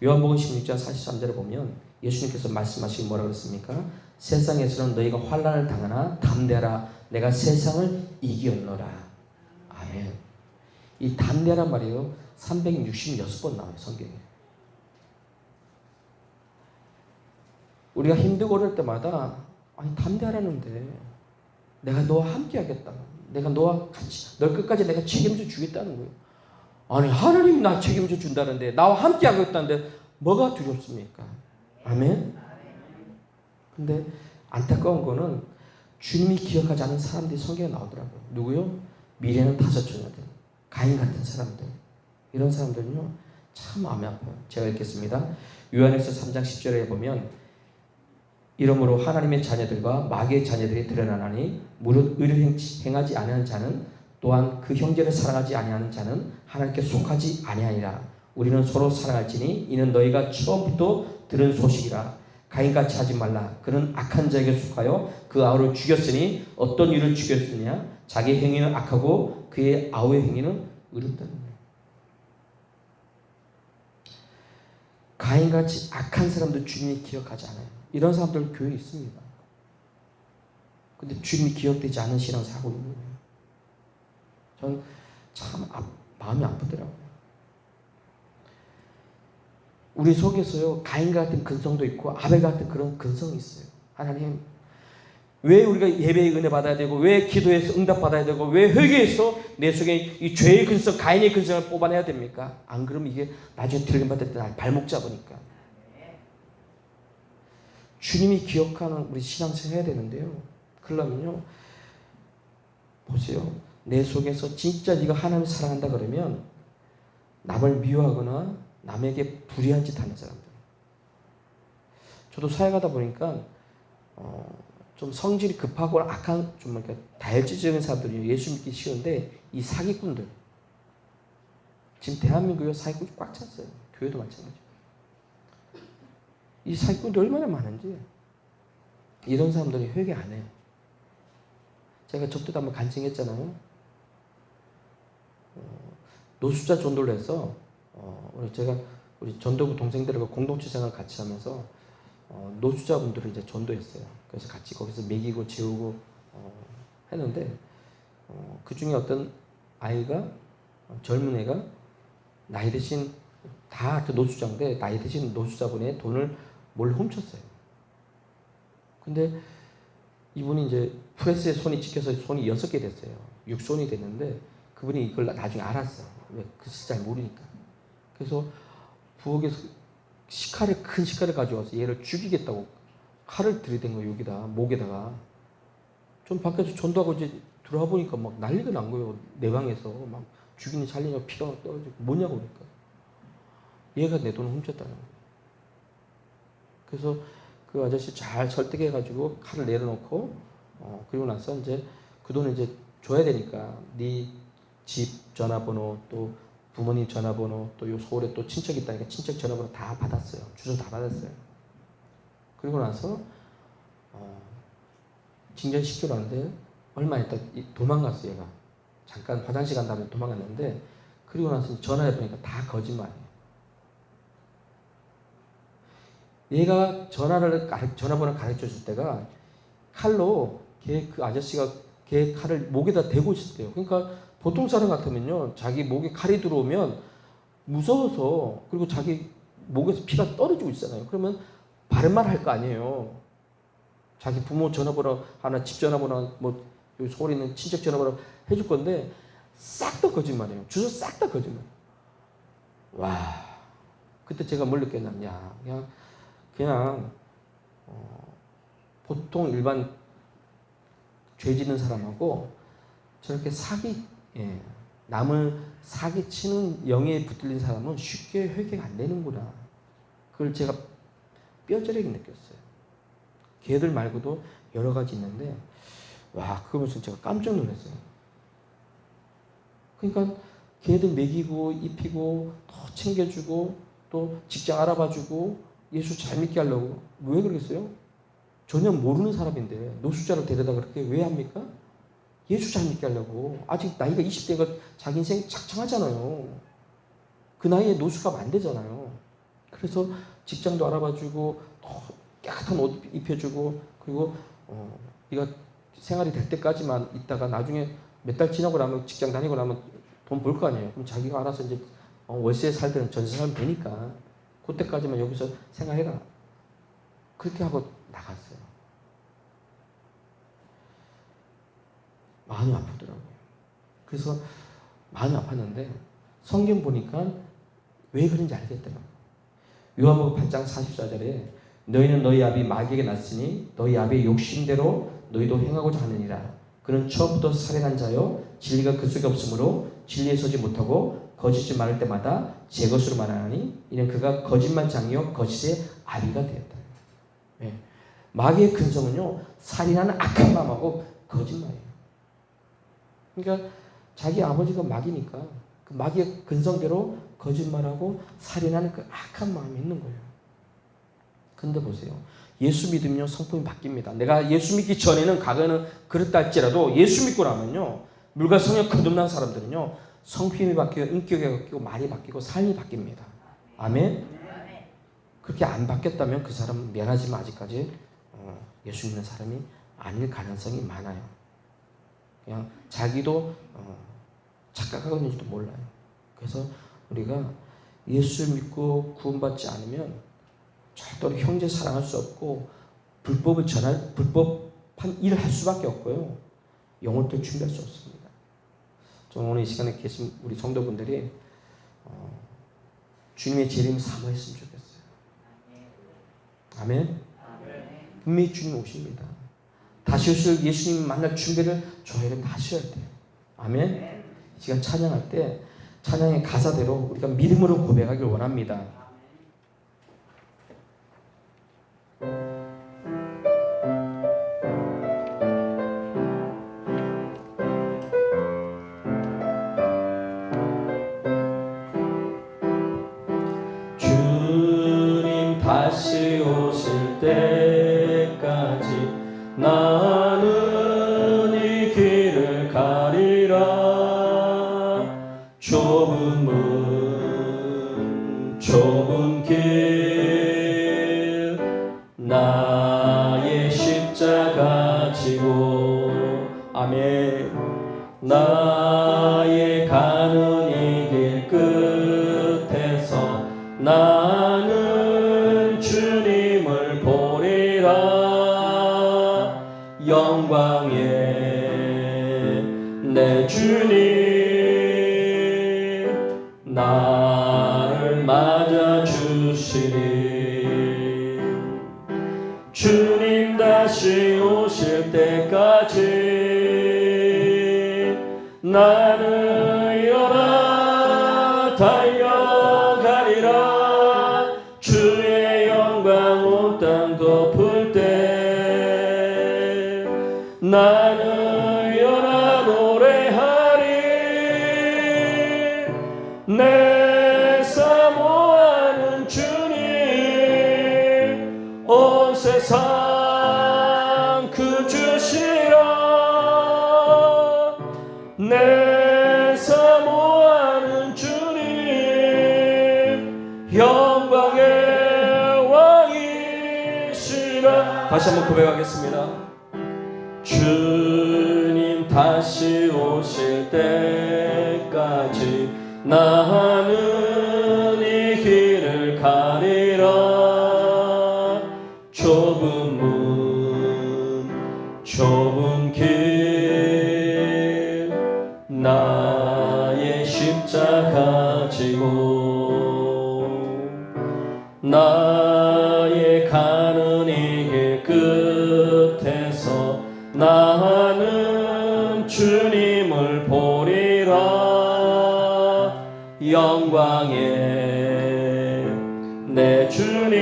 요한복음 16장 43절에 보면 예수님께서 말씀하시기 뭐라 그랬습니까? 세상에서는 너희가 환난을 당하나 담대하라. 내가 세상을 이겼노라. 아멘. 이 담대하란 말이에요. 366번 나와요. 성경에. 우리가 힘들고 어릴 때마다 아니 담대하라는데 내가 너와 함께 하겠다. 내가 너와 같이 널 끝까지 내가 책임져 주겠다는 거예요. 아니 하나님이 나 책임져 준다는데 나와 함께 하겠다는데 뭐가 두렵습니까? 아멘. 근데 안타까운 거는 주님이 기억하지 않은 사람들이 성경에 나오더라고요. 누구요? 미래는 5처녀들, 가인 같은 사람들. 이런 사람들은요 참 마음이 아파요. 제가 읽겠습니다. 요한일서 3장 10절에 보면 이러므로 하나님의 자녀들과 마귀의 자녀들이 드러나나니 무릇 의를 행하지 아니하는 자는 또한 그 형제를 사랑하지 아니하는 자는 하나님께 속하지 아니하니라. 우리는 서로 사랑할지니 이는 너희가 처음부터 들은 소식이라. 가인같이 하지 말라. 그는 악한 자에게 속하여 그 아우를 죽였으니 어떤 이를 죽였느냐? 자기 행위는 악하고 그의 아우의 행위는 의롭다는 거예요. 가인같이 악한 사람들 주님이 기억하지 않아요. 이런 사람들 교회에 있습니다. 근데 주님이 기억되지 않은 신앙 사고 있는 거예요. 전 참 마음이 아프더라고요. 우리 속에서요 가인 같은 근성도 있고 아벨 같은 그런 근성이 있어요. 하나님 왜 우리가 예배의 은혜 받아야 되고 왜 기도해서 응답 받아야 되고 왜 회개해서 내 속에 이 죄의 근성 가인의 근성을 뽑아내야 됩니까? 안 그러면 이게 나중에 들림 받을 때 발목 잡으니까. 주님이 기억하는 우리 신앙생활 해야 되는데요. 그러려면요. 보세요. 내 속에서 진짜 네가 하나님을 사랑한다 그러면 남을 미워하거나 남에게 불의한 짓 하는 사람들. 저도 사역하다 보니까 좀 성질이 급하고 악한 좀 이렇게 다혈질적인 사람들이 예수 믿기 쉬운데 이 사기꾼들. 지금 대한민국에 사기꾼이 꽉 찼어요. 교회도 마찬가지고. 이 사기꾼들이 얼마나 많은지 이런 사람들이 회개 안 해요. 제가 접대도 한번 간증했잖아요. 노숙자 전도를 해서 제가 우리 전도부 동생들과 공동체 생활 같이 하면서 노숙자분들을 이제 전도했어요. 그래서 같이 거기서 먹이고 재우고 했는데 그 중에 어떤 아이가 젊은 애가 나이 드신 다 노숙자인데 나이 드신 노숙자분의 돈을 뭘 훔쳤어요. 근데 이분이 이제 프레스에 손이 찍혀서 손이 6개 됐어요. 6손이 됐는데 그분이 이걸 나중에 알았어. 왜? 그 잘 모르니까. 그래서 부엌에서 큰 식칼을 가져와서 얘를 죽이겠다고 칼을 들이댄 거예요. 여기다 목에다가. 좀 밖에서 전도하고 이제 들어와 보니까 막 난리가 난 거예요. 내 방에서 막 죽이니 살리냐고 피가 떨어지고 뭐냐고 그러니까. 얘가 내 돈을 훔쳤다는 거예요. 그래서 그 아저씨 잘 설득해가지고 칼을 내려놓고 그리고 나서 이제 그 돈을 이제 줘야 되니까 네 집 전화번호 또 부모님 전화번호 또 요 서울에 또 친척이 있다니까 친척 전화번호 다 받았어요. 주소 다 받았어요. 그리고 나서 진전시키러 왔는데 얼마 있다 도망갔어 얘가. 잠깐 화장실 간다고 도망갔는데 그리고 나서 전화해보니까 다 거짓말이에요. 얘가 전화번호 가르쳐줄 때가 칼로 그 아저씨가 걔 칼을 목에다 대고 있었대요. 그러니까 보통 사람 같으면요, 자기 목에 칼이 들어오면 무서워서, 그리고 자기 목에서 피가 떨어지고 있잖아요. 그러면 바른 말 할 거 아니에요. 자기 부모 전화번호 하나, 집 전화번호, 뭐 여기 서울에 있는 친척 전화번호 해줄 건데 싹 다 거짓말이에요. 주소 싹 다 거짓말. 와, 그때 제가 뭘 느꼈냐면, 그냥 보통 일반 죄 짓는 사람하고 저렇게 남을 사기치는 영에 붙들린 사람은 쉽게 회개가 안 되는구나. 그걸 제가 뼈저리게 느꼈어요. 걔들 말고도 여러 가지 있는데, 와, 그거 보면서 제가 깜짝 놀랐어요. 그러니까 걔들 먹이고 입히고 더 챙겨주고 또 직장 알아봐주고 예수 잘 믿게 하려고. 왜 그러겠어요? 전혀 모르는 사람인데 노숙자를 데려다 그렇게 왜 합니까? 예수 잘 믿게 하려고. 아직 나이가 20대가 자기 인생 착창하잖아요. 그 나이에 노숙하면 안 되잖아요. 그래서 직장도 알아봐주고 깨끗한 옷 입혀주고, 그리고 네가 생활이 될 때까지만 있다가 나중에 몇 달 지나고 나면 직장 다니고 나면 돈 벌 거 아니에요. 그럼 자기가 알아서 이제 월세 살든 전세 살면 되니까 그때까지만 여기서 생활해라. 그렇게 하고 나갔어요. 마음이 아프더라고요. 그래서 마음이 아팠는데 성경 보니까 왜 그런지 알겠더라고요. 요한복음 8장 44절에 너희는 너희 아비 마귀에게 났으니 너희 아비의 욕심대로 너희도 행하고자 하느니라. 그는 처음부터 살인한 자요 진리가 그 속에 없으므로 진리에 서지 못하고 거짓을 말할 때마다 제 것으로 말하니 이는 그가 거짓말 장이요 거짓의 아비가 되었다. 네. 마귀의 근성은요 살인하는 악한 마음하고 거짓말이에요. 그러니까 자기 아버지가 마귀니까 그 마귀의 근성대로 거짓말하고 살인하는 그 악한 마음이 있는 거예요. 근데 보세요. 예수 믿으면 성품이 바뀝니다. 내가 예수 믿기 전에는 과거에는 그랬다 할지라도 예수 믿고 나면요. 물과 성령 거듭난 사람들은요. 성품이 바뀌고 인격이 바뀌고 말이 바뀌고 삶이 바뀝니다. 아멘? 그렇게 안 바뀌었다면 그 사람은 미안하지만 아직까지 예수 믿는 사람이 아닐 가능성이 많아요. 그냥 자기도 착각하고 있는지도 몰라요. 그래서 우리가 예수 믿고 구원받지 않으면 절대로 형제 사랑할 수 없고 불법한 일을 할 수밖에 없고요. 영혼도 준비할 수 없습니다. 저는 오늘 이 시간에 계신 우리 성도분들이 주님의 재림을 사모했으면 좋겠어요. 아멘? 분명히 주님 오십니다. 다시 오실 예수님 만날 준비를 저희는 하셔야 돼요. 아멘? 이 시간 찬양할 때 찬양의 가사대로 우리가 믿음으로 고백하길 원합니다. 주님 다시 오실 때까지 나는 이 길을 가리라. 좁은 문 좁은 길 나의 십자가 지고 아멘. 나의 가는 이 길 끝에서 나는 주님을 보리라. 영광의 내 주님 나를 맞아 주시리. 주님 다시 오실 때까지 나는 일어나 달려가리라. 주의 영광 온 땅 덮을 때 나는 일어나 노래하리. 내 사모하는 주님 온 세상 다시 한번 고백하겠습니다. 주님 다시 오실 때까지 나는 이 길을 가리라. 좁은 문 좁은 길 나의 십자가 지고 나의 가는 이 길 끝에서 나는 주님을 보리라. 영광의 내 주님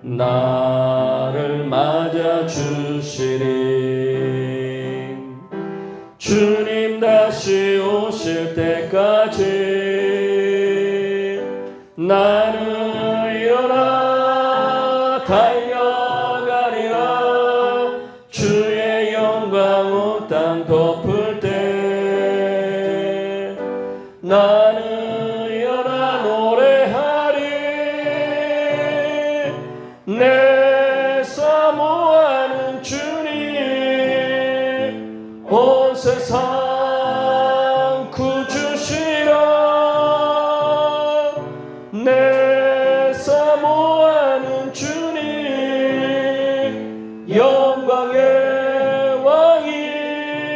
나를 맞아 주시리. 주님 다시 오실 때까지 나는 일어나 달려가리라. 주의 영광 온 땅 덮을 때 나는 일어나 노래하리. 내 사모하는 주님 온 세상 구주시라. 내 사모하는 주님 영광의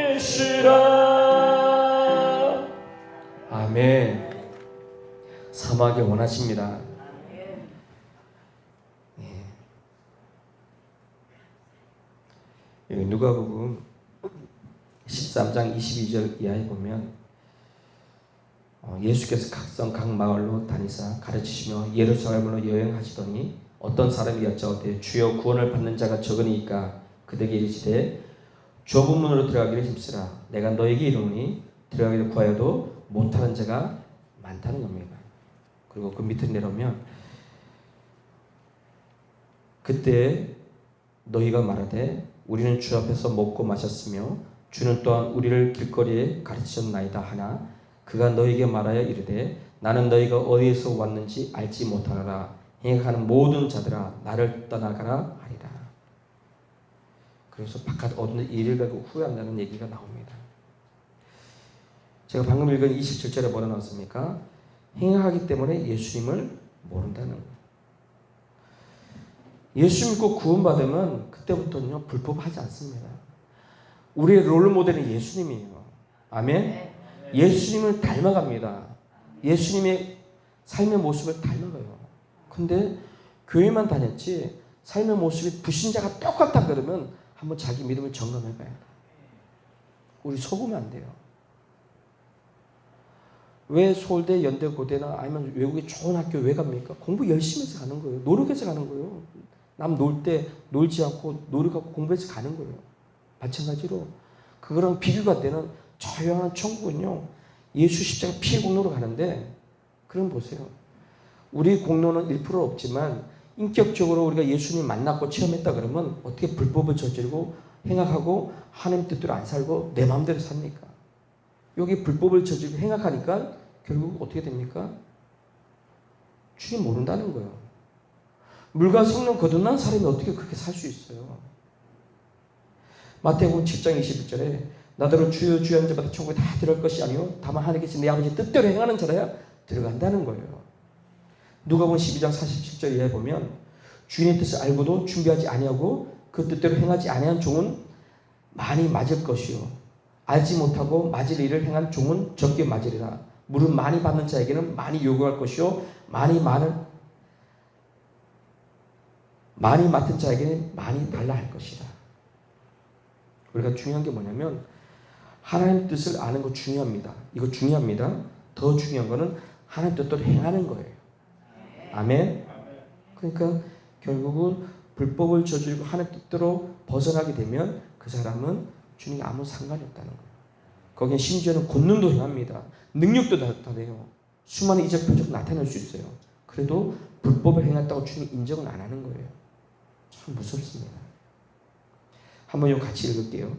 왕이시라. 아멘. 사모하기 원하십니다. 여기 누가복음 13장 22절 이하에 보면 예수께서 각성 각 마을로 다니사 가르치시며 예루살렘으로 여행하시더니 어떤 사람이 여짜오되 주여 구원을 받는 자가 적으니까 그들에게 이르시되 좁은 문으로 들어가기를 힘쓰라. 내가 너에게 이르노니 들어가기를 구하여도 못하는 자가 많다는 겁니다. 그리고 그 밑으로 내려오면 그때 너희가 말하되 우리는 주 앞에서 먹고 마셨으며 주는 또한 우리를 길거리에 가르치셨나이다 하나 그가 너희에게 말하여 이르되 나는 너희가 어디에서 왔는지 알지 못하노라. 행하는 모든 자들아 나를 떠나가라 하리라. 그래서 바깥 어떤 일을 가고 후회한다는 얘기가 나옵니다. 제가 방금 읽은 27절에 뭐라 나왔습니까? 행하기 때문에 예수님을 모른다는 거예요. 예수 믿고 구원받으면 그때부터는요 불법하지 않습니다. 우리의 롤모델은 예수님이에요. 아멘. 예수님을 닮아갑니다. 예수님의 삶의 모습을 닮아가요. 근데 교회만 다녔지 삶의 모습이 불신자가 똑같다 그러면 한번 자기 믿음을 점검해 봐야 돼요. 우리 속으면 안 돼요. 왜 서울대, 연대, 고대나 아니면 외국에 좋은 학교 왜 갑니까? 공부 열심히 해서 가는 거예요. 노력해서 가는 거예요. 남 놀 때 놀지 않고 노력하고 공부해서 가는 거예요. 마찬가지로 그거랑 비교가 되는 조용한 천국은요 예수 십자가 피의 공로로 가는데 그럼 보세요. 우리 공로는 1% 없지만 인격적으로 우리가 예수님 만났고 체험했다 그러면 어떻게 불법을 저지르고 행악하고 하나님 뜻대로 안 살고 내 마음대로 삽니까? 여기 불법을 저지르고 행악하니까 결국 어떻게 됩니까? 주님 모른다는 거예요. 물과 성령 거듭난 사람이 어떻게 그렇게 살 수 있어요? 마태복음 7장 21절에 나더러 주여 주여 하는 자마다 천국에 다 들어갈 것이 아니요 다만 하늘에 계신 내 아버지 뜻대로 행하는 자라야 들어간다는 거예요. 누가복음 12장 47절 이하에 보면 주인의 뜻을 알고도 준비하지 아니하고 그 뜻대로 행하지 아니한 종은 많이 맞을 것이요 알지 못하고 맞을 일을 행한 종은 적게 맞으리라. 물은 많이 받는 자에게는 많이 요구할 것이요 많이 맡은 자에게는 많이 달라 할 것이다. 우리가 중요한 게 뭐냐면 하나님 뜻을 아는 거 중요합니다. 이거 중요합니다. 더 중요한 거는 하나님 뜻대로 행하는 거예요. 아멘. 그러니까 결국은 불법을 저지르고 하나님 뜻대로 벗어나게 되면 그 사람은 주님이 아무 상관이 없다는 거예요. 거기에 심지어는 권능도 행합니다. 능력도 나타내요. 수많은 이적 표적 나타낼 수 있어요. 그래도 불법을 행했다고 주님이 인정은 안 하는 거예요. 참 무섭습니다. 한번 이거 같이 읽을게요.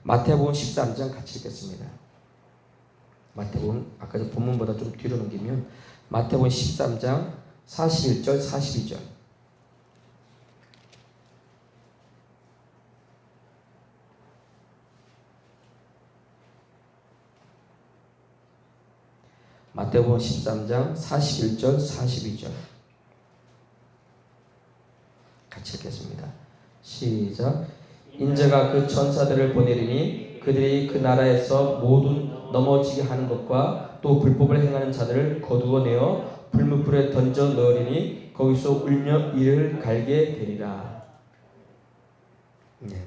마태복음 13장 같이 읽겠습니다. 마태복음 아까 저 본문보다 좀 뒤로 넘기면 마태복음 13장 41절 42절 마태복음 13장 41절 42절 같이 읽겠습니다. 시작. 인자가 그 천사들을 보내리니 그들이 그 나라에서 모든 넘어지게 하는 것과 또 불법을 행하는 자들을 거두어내어 불문불에 던져 넣으리니 거기서 울며 이를 갈게 되리라. 네.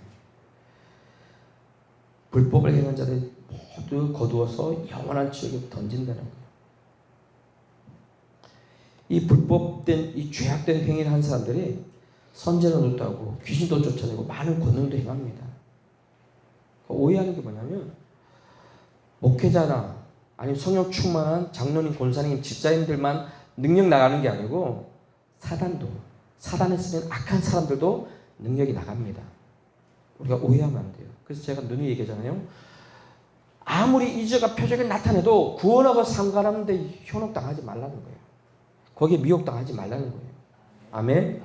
불법을 행하는 자들 모두 거두어서 영원한 지옥에 던진다는 거예요. 이 불법된, 이 죄악된 행위를 한 사람들이 선제는 못하고 귀신도 쫓아내고 많은 권능도 행합니다. 오해하는 게 뭐냐면 목회자나 아니면 성령 충만한 장로님, 권사님, 집사님들만 능력 나가는 게 아니고 사단에 쓰는 악한 사람들도 능력이 나갑니다. 우리가 오해하면 안 돼요. 그래서 제가 누누이 얘기하잖아요. 아무리 이적과 표적이 나타내도 구원하고 상관없는데 현혹당하지 말라는 거예요. 거기에 미혹당하지 말라는 거예요. 아멘?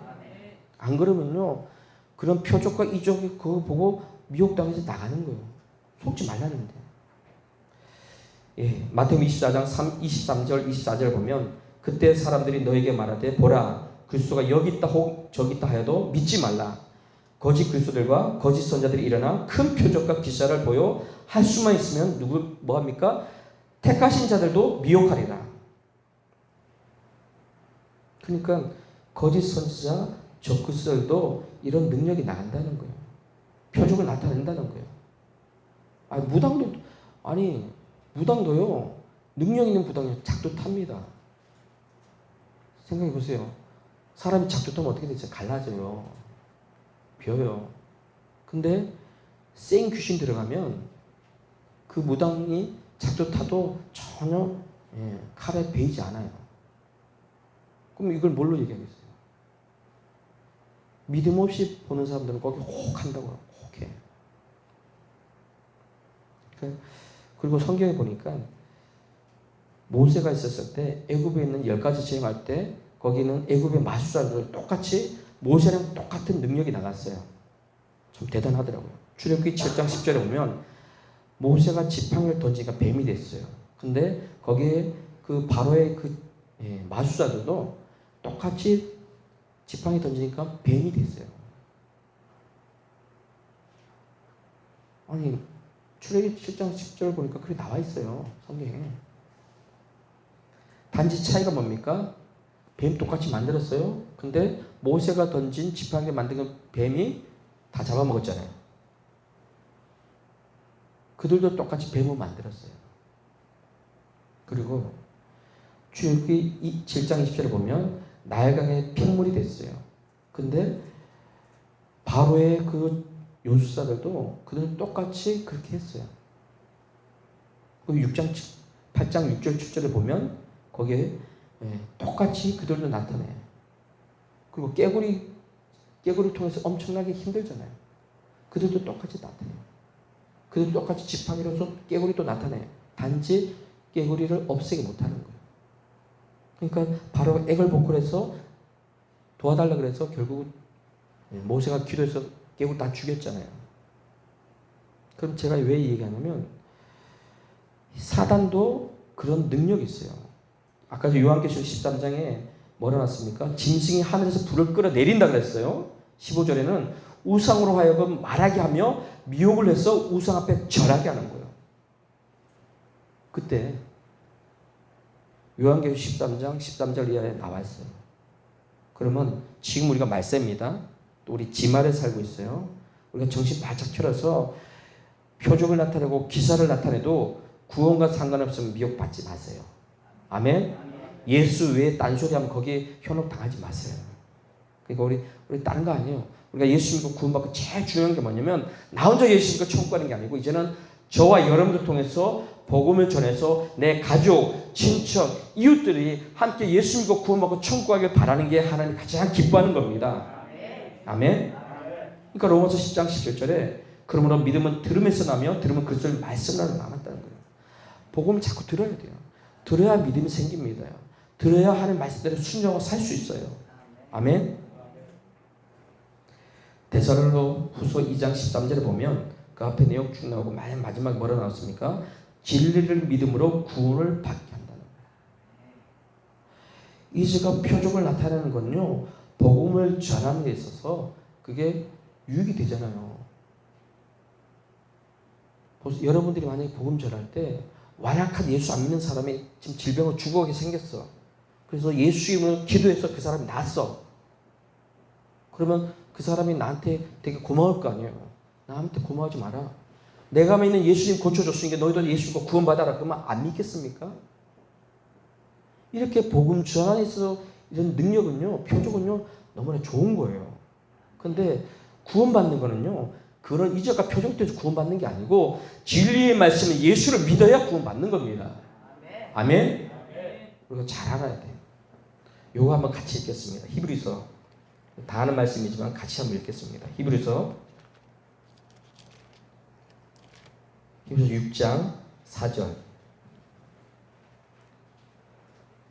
안 그러면요, 그런 표적과 이적이 그거 보고 미혹당해서 나가는 거예요. 속지 말라는 거예요. 예, 마태복음 24장 23절 24절 보면 그때 사람들이 너에게 말하되 보라 그리스도가 여기 있다 혹 저기 있다 하여도 믿지 말라. 거짓 그리스도들과 거짓 선자들이 일어나 큰 표적과 기사를 보여 할 수만 있으면 누구 뭐합니까? 택하신 자들도 미혹하리라. 그러니까 거짓 선지자, 적그리스도들도 이런 능력이 나간다는 거예요. 표적을 나타낸다는 거예요. 무당도요. 능력 있는 무당이 작두 탑니다. 생각해 보세요. 사람이 작두 타면 어떻게 되죠? 갈라져요. 비어요. 근데 생 귀신 들어가면 그 무당이 작두 타도 전혀 칼에 베이지 않아요. 그럼 이걸 뭘로 얘기하겠어요? 믿음 없이 보는 사람들은 거기 혹 한다고요. 혹해. 그리고 성경에 보니까 모세가 있었을 때 애굽에 있는 10가지 재앙할 때 거기는 애굽의 마술사들 똑같이 모세랑 똑같은 능력이 나갔어요. 좀 대단하더라고요. 출애굽기 7장 10절에 보면 모세가 지팡이를 던지니까 뱀이 됐어요. 근데 거기에 그 바로의 마술사들도 똑같이 지팡이 던지니까 뱀이 됐어요. 아니 출애굽기 7장 10절 보니까 그게 나와 있어요. 성경에. 단지 차이가 뭡니까? 뱀 똑같이 만들었어요. 근데 모세가 던진 지팡이를 만든 뱀이 다 잡아먹었잖아요. 그들도 똑같이 뱀을 만들었어요. 그리고 출애굽기 7장 20절에 보면 나일강에 핏물이 됐어요. 근데 바로의 그 요술사들도 그들 똑같이 그렇게 했어요. 그 8장 6절 7절에 보면 거기에 똑같이 그들도 나타내요. 그리고 깨구리 통해서 엄청나게 힘들잖아요. 그들도 똑같이 나타내요. 그들도 똑같이 지팡이로서 깨구리도 나타내요. 단지 깨구리를 없애게 못하는 거예요. 그러니까 바로 액을 복구해서 도와달라 그래서 결국 모세가 기도해서 깨구리 다 죽였잖아요. 그럼 제가 왜 얘기하냐면 사단도 그런 능력이 있어요. 아까 요한계시록 13장에 뭐라 놨습니까? 짐승이 하늘에서 불을 끌어내린다 그랬어요. 15절에는 우상으로 하여금 말하게 하며 미혹을 해서 우상 앞에 절하게 하는 거예요. 그때 요한계시록 13장 13절 이하에 나와 있어요. 그러면 지금 우리가 말세입니다. 또 우리 지말에 살고 있어요. 우리가 정신 바짝 차려서 표적을 나타내고 기사를 나타내도 구원과 상관없으면 미혹받지 마세요. 아멘? 예수 외에 딴소리하면 거기에 현혹당하지 마세요. 그러니까 우리 다른 거 아니에요. 우리가 예수 믿고 구원받고 제일 중요한 게 뭐냐면 나 혼자 예수 믿고 천국 가는 게 아니고 이제는 저와 여러분들 통해서 복음을 전해서 내 가족, 친척, 이웃들이 함께 예수 믿고 구원받고 천국 가길 바라는 게 하나님 가장 기뻐하는 겁니다. 아멘? 그러니까 로마서 10장 17절에 그러므로 믿음은 들음에서 나며 들음은 그리스도의 말씀으로 남았다는 거예요. 복음을 자꾸 들어야 돼요. 들어야 믿음이 생깁니다. 들어야 하는 말씀대로 순종하고 살 수 있어요. 아멘? 데살로니가후서 2장 13절에 보면 그 앞에 내용 쭉 나오고 마지막에 뭐라 나왔습니까? 진리를 믿음으로 구원을 받게 한다는 거예요. 이제가 표적을 나타내는 건요, 복음을 전하는 데 있어서 그게 유익이 되잖아요. 여러분들이 만약에 복음 전할 때 완악한 예수 안 믿는 사람이 지금 질병을 죽어가게 생겼어. 그래서 예수 이름으로 기도해서 그 사람이 낫어. 그러면 그 사람이 나한테 되게 고마울 거 아니에요. 나한테 고마워하지 마라. 내가 믿는 예수님 고쳐줬으니까 너희도 예수 믿고 구원받아라. 그러면 안 믿겠습니까? 이렇게 복음 전환에 있어서 이런 능력은요, 표적은요, 너무나 좋은 거예요. 근데 구원받는 거는요, 그런 이적과 표적 때문에 구원받는 게 아니고 진리의 말씀은 예수를 믿어야 구원받는 겁니다. 아멘? 우리가 잘 알아야 돼요. 요거 한번 같이 읽겠습니다. 히브리서. 다 아는 말씀이지만 같이 한번 읽겠습니다. 히브리서 6장 4절.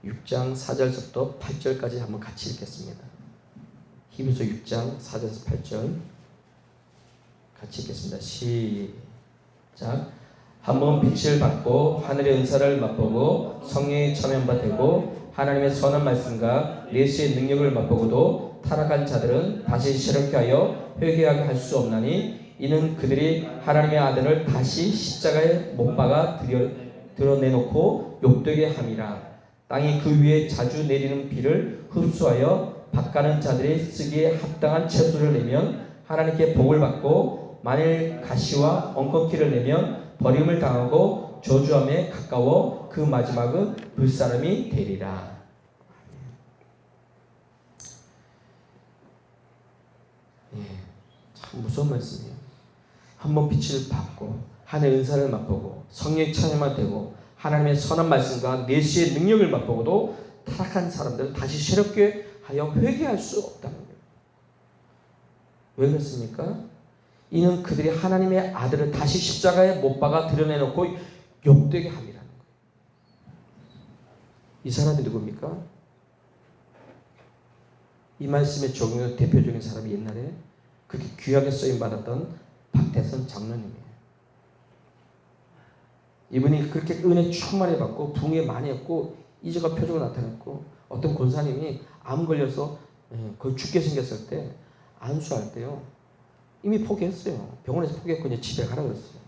6장 4절부터 8절까지 한번 같이 읽겠습니다. 히브리서 6장 4절에서 8절 같이 읽겠습니다. 시작. 한번 빛을 받고 하늘의 은사를 맛보고 성령의 참여바 되고 하나님의 선한 말씀과 예수의 능력을 맛보고도 타락한 자들은 다시 새롭게 하여 회개하게 할 수 없나니 이는 그들이 하나님의 아들을 다시 십자가에 못 박아 드러내놓고 욕되게 함이라. 땅이 그 위에 자주 내리는 비를 흡수하여 밭가는 자들이 쓰기에 합당한 채소를 내면 하나님께 복을 받고 만일 가시와 엉겅퀴를 내면 버림을 당하고 저주함에 가까워 그 마지막은 불사름이 되리라. 예, 참 무서운 말씀이에요. 한번 빛을 받고 하늘의 은사를 맛보고 성령의 참여만 되고 하나님의 선한 말씀과 내시의 능력을 맛보고도 타락한 사람들은 다시 새롭게 하여 회개할 수 없다는 거예요. 왜 그렇습니까? 이는 그들이 하나님의 아들을 다시 십자가에 못 박아 드러내놓고 욕되게 함이라는 거예요. 이 사람이 누굽니까? 이 말씀의 적용의 대표적인 사람이 옛날에 그렇게 귀하게 쓰임받았던 박대선 장로님이에요. 이분이 그렇게 은혜 충만히 받고 부흥에 많이 했고 이적과 표적을 나타냈고 어떤 권사님이 암 걸려서 거의 죽게 생겼을 때 안수할 때요. 이미 포기했어요. 병원에서 포기했고 이제 집에 가라고 그랬어요.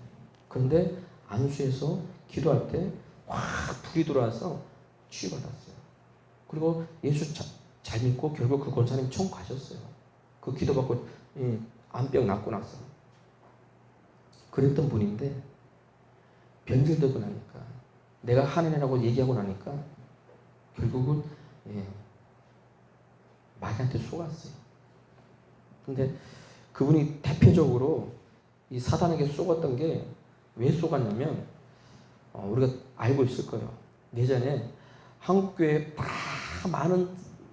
그런데 안수해서 기도할 때 확 불이 들어와서 치유받았어요. 그리고 예수 잘 믿고 결국 그 권사님 천국 가셨어요. 그 기도받고 암병 낫고 나서. 그랬던 분인데 변질되고 나니까 내가 하느님이라고 얘기하고 나니까 결국은 마귀한테 속았어요. 근데 그분이 대표적으로 이 사단에게 속았던 게 왜 속았냐면 우리가 알고 있을 거예요. 예전에 한국교회에 다 많은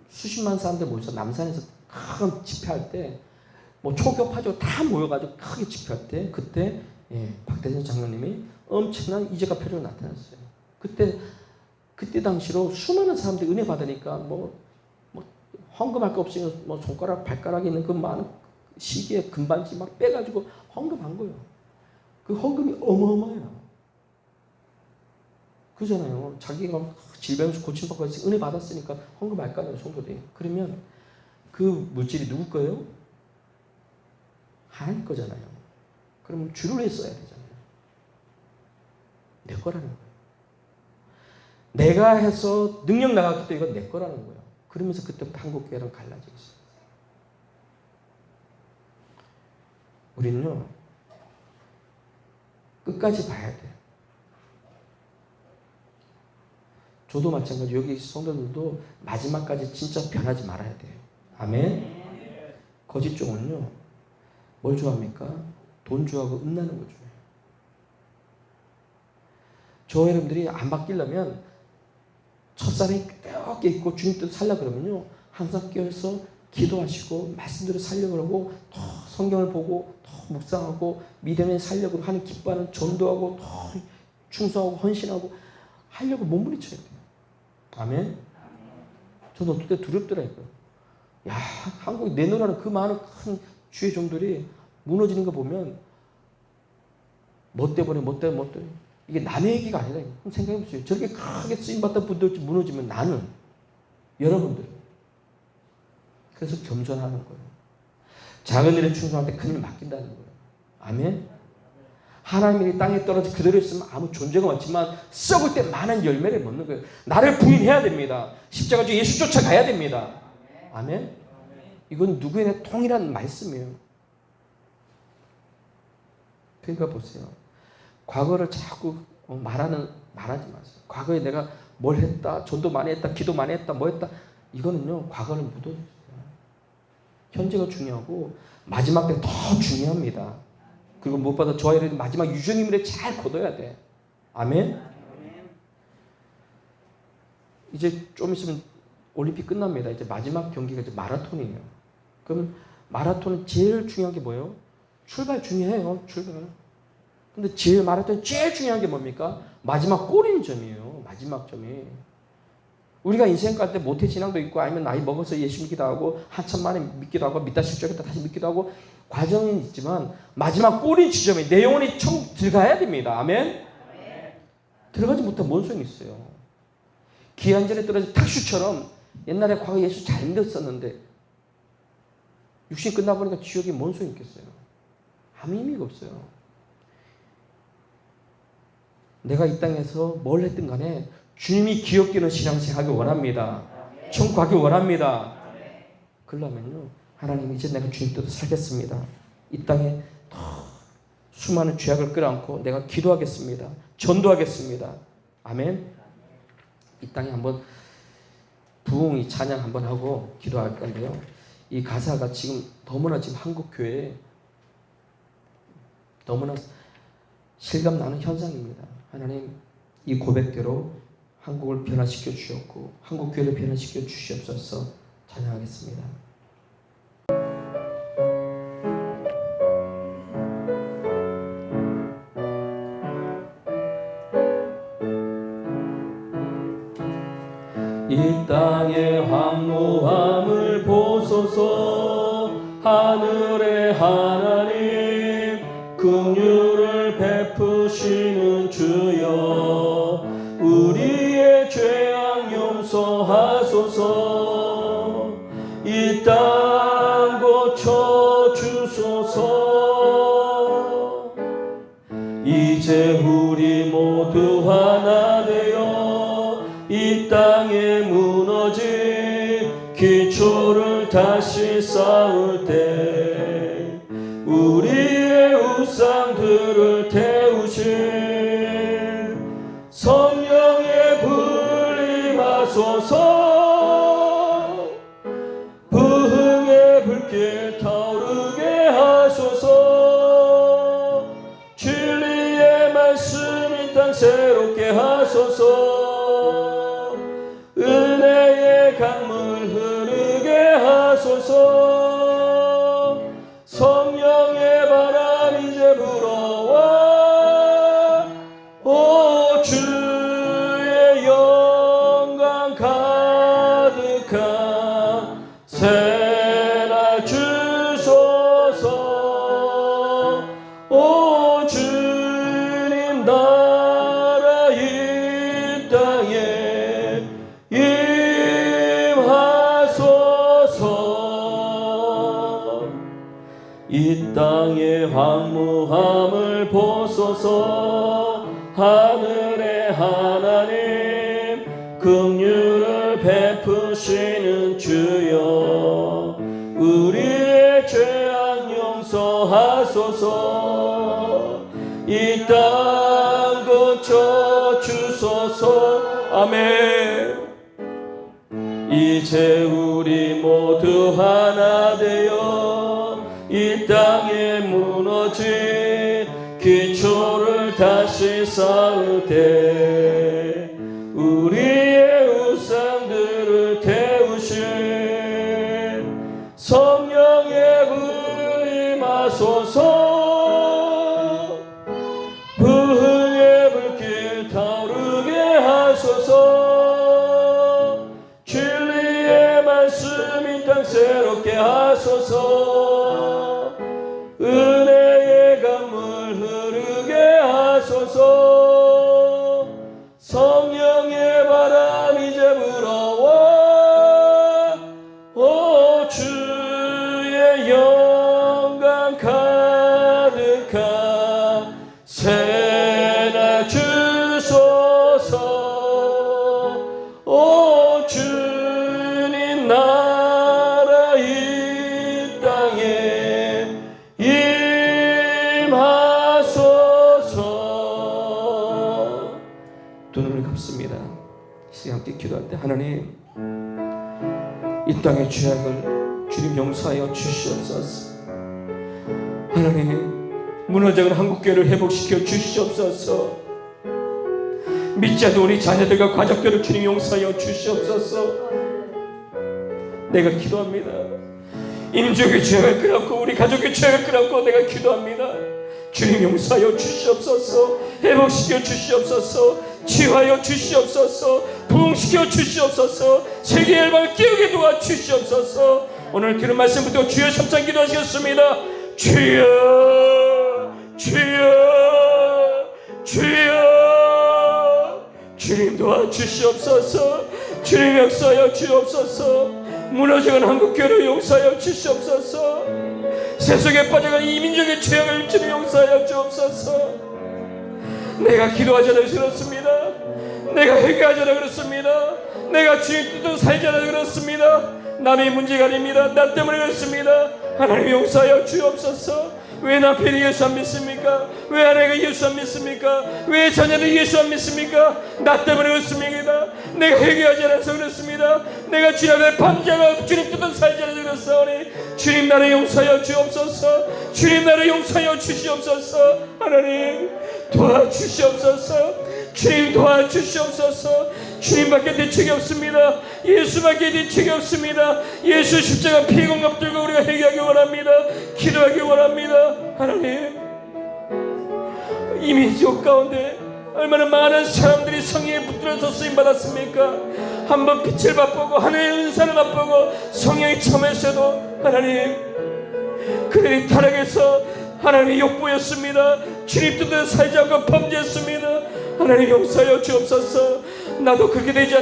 수십만 사람들 모여서 남산에서 큰 집회할 때 뭐 초교파죠 다 모여가지고 크게 집회할 때 그때 박대선 장로님이 엄청난 이적과 표적을 나타났어요. 그때 당시로 수많은 사람들이 은혜 받으니까 뭐 헌금할 거 없으니까 뭐 손가락 발가락에 있는 그 많은 시기에 금반지 막 빼가지고 헌금한 거예요. 그 헌금이 어마어마해요. 그잖아요. 자기가 질병에서 고침받고 은혜 받았으니까 헌금할 거 아니에요, 성도들이. 그러면 그 물질이 누구 거예요? 하나님 거잖아요. 그러면 주를 위해 써야 되잖아요. 내 거라는 거예요. 내가 해서 능력 나갔기 때문에 이건 내 거라는 거예요. 그러면서 그때부터 한국교회랑 갈라져 있어요. 우리는요, 끝까지 봐야 돼요. 저도 마찬가지, 여기 성도들도 마지막까지 진짜 변하지 말아야 돼요. 아멘? 거짓 종은요, 뭘 좋아합니까? 돈 좋아하고 음란한 거 좋아해요. 저 여러분들이 안 바뀌려면 첫사랑이 뼈게 있고 주님 뜻 살려 그러면요, 항상 껴서 기도하시고 말씀대로 살려고 그러고 더 성경을 보고 더 묵상하고 믿음에 살려고 하는 기뻐하는 전도하고 더 충성하고 헌신하고 하려고 몸부림쳐야 돼요. 아멘? 저는 어떨 때 두렵더라고요. 야, 한국에 내놓으라는 그 많은 큰 주의 종들이 무너지는 거 보면 뭐 때문에 이게 남의 얘기가 아니라 생각해보세요. 저렇게 크게 쓰임받던 분들 무너지면 나는 여러분들. 그래서 겸손하는 거예요. 작은 일에 충성할 때 큰 일 맡긴다는 거예요. 아멘. 하나님이 땅에 떨어져 그대로 있으면 아무 존재가 없지만 썩을 때 많은 열매를 먹는 거예요. 나를 부인해야 됩니다. 십자가 주 예수 쫓아가야 됩니다. 아멘. 이건 누구에게 통일한 말씀이에요. 그러니까 보세요. 과거를 자꾸 말하지 마세요. 과거에 내가 뭘 했다, 전도 많이 했다, 기도 많이 했다, 뭐 했다. 이거는요, 과거를 묻어주세요. 현재가 중요하고 마지막 때 더 중요합니다. 그리고 무엇보다 저와 여러분 마지막 유종임을 잘 거둬야 돼. 아멘. 이제 좀 있으면 올림픽 끝납니다. 이제 마지막 경기가 이제 마라톤이에요. 그럼 마라톤은 제일 중요한 게 뭐예요? 출발 중요해요. 출발. 근데 제일 마라톤 제일 중요한 게 뭡니까? 마지막 꼬리는 점이에요. 마지막 점이. 우리가 인생 갈 때 모태신앙도 있고 아니면 나이 먹어서 예수 믿기도 하고 한참 만에 믿기도 하고 믿다 실족했다 다시 믿기도 하고 과정은 있지만 마지막 꼬리 지점에 내 영혼이 총 들어가야 됩니다. 아멘? 들어가지 못하면 뭔 소용이 있어요. 기한절에 떨어진 탁슈처럼 옛날에 과거 예수 잘 믿었었는데 육신 끝나보니까 지옥이 뭔 소용이 있겠어요. 아무 의미가 없어요. 내가 이 땅에서 뭘 했든 간에 주님이 기억되는 신앙생활 하기 원합니다. 천국 가기 원합니다. 그러려면요, 하나님 이제 내가 주님 뜻대로 살겠습니다. 이 땅에 더 수많은 죄악을 끌어안고 내가 기도하겠습니다. 전도하겠습니다. 아멘. 이 땅에 한번 부흥이 찬양 한번 하고 기도할 건데요. 이 가사가 지금 너무나 지금 한국 교회에 너무나 실감 나는 현상입니다. 하나님 이 고백대로 한국을 변화시켜 주셨고 한국 교회를 변화시켜 주시옵소서. 찬양하겠습니다. 이 땅의 황무함을 보소서. 하늘의 하나님 긍휼을 베푸시는 주여 우리의 죄악 용서하소서. 이 땅 고쳐 주소서. 이제 우리 모두 하나 되어 이 땅에 무너진 기초를 다시 쌓을 때 우리의 우상들을 태우신 성령의 불 임하소서. 부흥의 불길 타오르게 하소서. 진리의 말씀 이 땅 새롭게 하소서. 은혜의 강물 흐르게 하소서. 성령의 바람 이제 불어와 오 주의 영광 가득한 새날 주소서. 오 주님 나라 이 땅에 임하소서. 이 땅의 황무함을 보소서. 하늘의 하나님 긍휼을 베푸시는 주여 우리의 죄악 용서하소서. 이 땅 고쳐 주소서. 아멘. 이제 우리 모두 하나 되어 이 땅에 무너진 기초를 다시 쌓을 때 우리의 우상들을 태우신 성령의 불 임하소서. 부흥의 불길 타오르게 하소서. 진리의 말씀 이 땅 새롭게 하소서. 은혜의 강물 흐르게 하소서. 성령의 바람 이제 불어와 하나님, 이 땅의 죄악을 주님 용서하여 주시옵소서. 하나님, 무너져간 한국교회를 회복시켜 주시옵소서. 믿지 않는 우리 자녀들과 가족들을 주님 용서하여 주시옵소서. 내가 기도합니다. 임족의 죄악을 끌어안고 우리 가족의 죄악을 끌어안고 내가 기도합니다. 주님 용서하여 주시옵소서. 회복시켜 주시옵소서. 치유하여 주시옵소서. 부흥시켜 주시옵소서. 세계 열방을 깨우게 도와 주시옵소서. 오늘 들은 말씀부터 주여 삼창 기도하시겠습니다. 주여, 주여, 주여. 주님 도와주시옵소서. 주님 역사하여 주옵소서. 무너져간 한국교회를 용서하여 주시옵소서. 세속에 빠져간 이민족의 죄악을 주님 용서하여 주옵소서. 내가 기도하자라 그렇습니다. 내가 회개하자라 그렇습니다. 내가 주님 뜻대로 살자라 그렇습니다. 남의 문제가 아닙니다. 나 때문에 그렇습니다. 하나님 용서하여 주옵소서. 왜 남편이 예수 안 믿습니까? 왜 아내가 예수 안 믿습니까? 왜 자녀들이 예수 안 믿습니까? 나 때문에 그렇습니다. 내가 회개하지 않아서 그렇습니다. 내가 주님 앞에 밤새가 주님 뜻대로 살지 않아서 그렇사오니 주님 나를 용서하여 주옵소서. 주님 나를 용서하여 주시옵소서. 하나님 도와주시옵소서. 주님 도와주시옵소서. 주님밖에 대책이 없습니다. 예수밖에 대책이 없습니다. 예수 십자가 피 공급 들고 우리가 회개하기 원합니다. 기도하기 원합니다. 하나님, 이미 지옥 가운데 얼마나 많은 사람들이 성령에 붙들어서 쓰임받았습니까? 한번 빛을 맛보고 하늘의 은사를 맛보고 성령이 참했어도 하나님, 그들이 타락해서 하나님의 욕보였습니다. 주님 뜻대로 살지 않고 범죄했습니다. 하나님 용서하여 주옵소서. 나도 그렇게 되지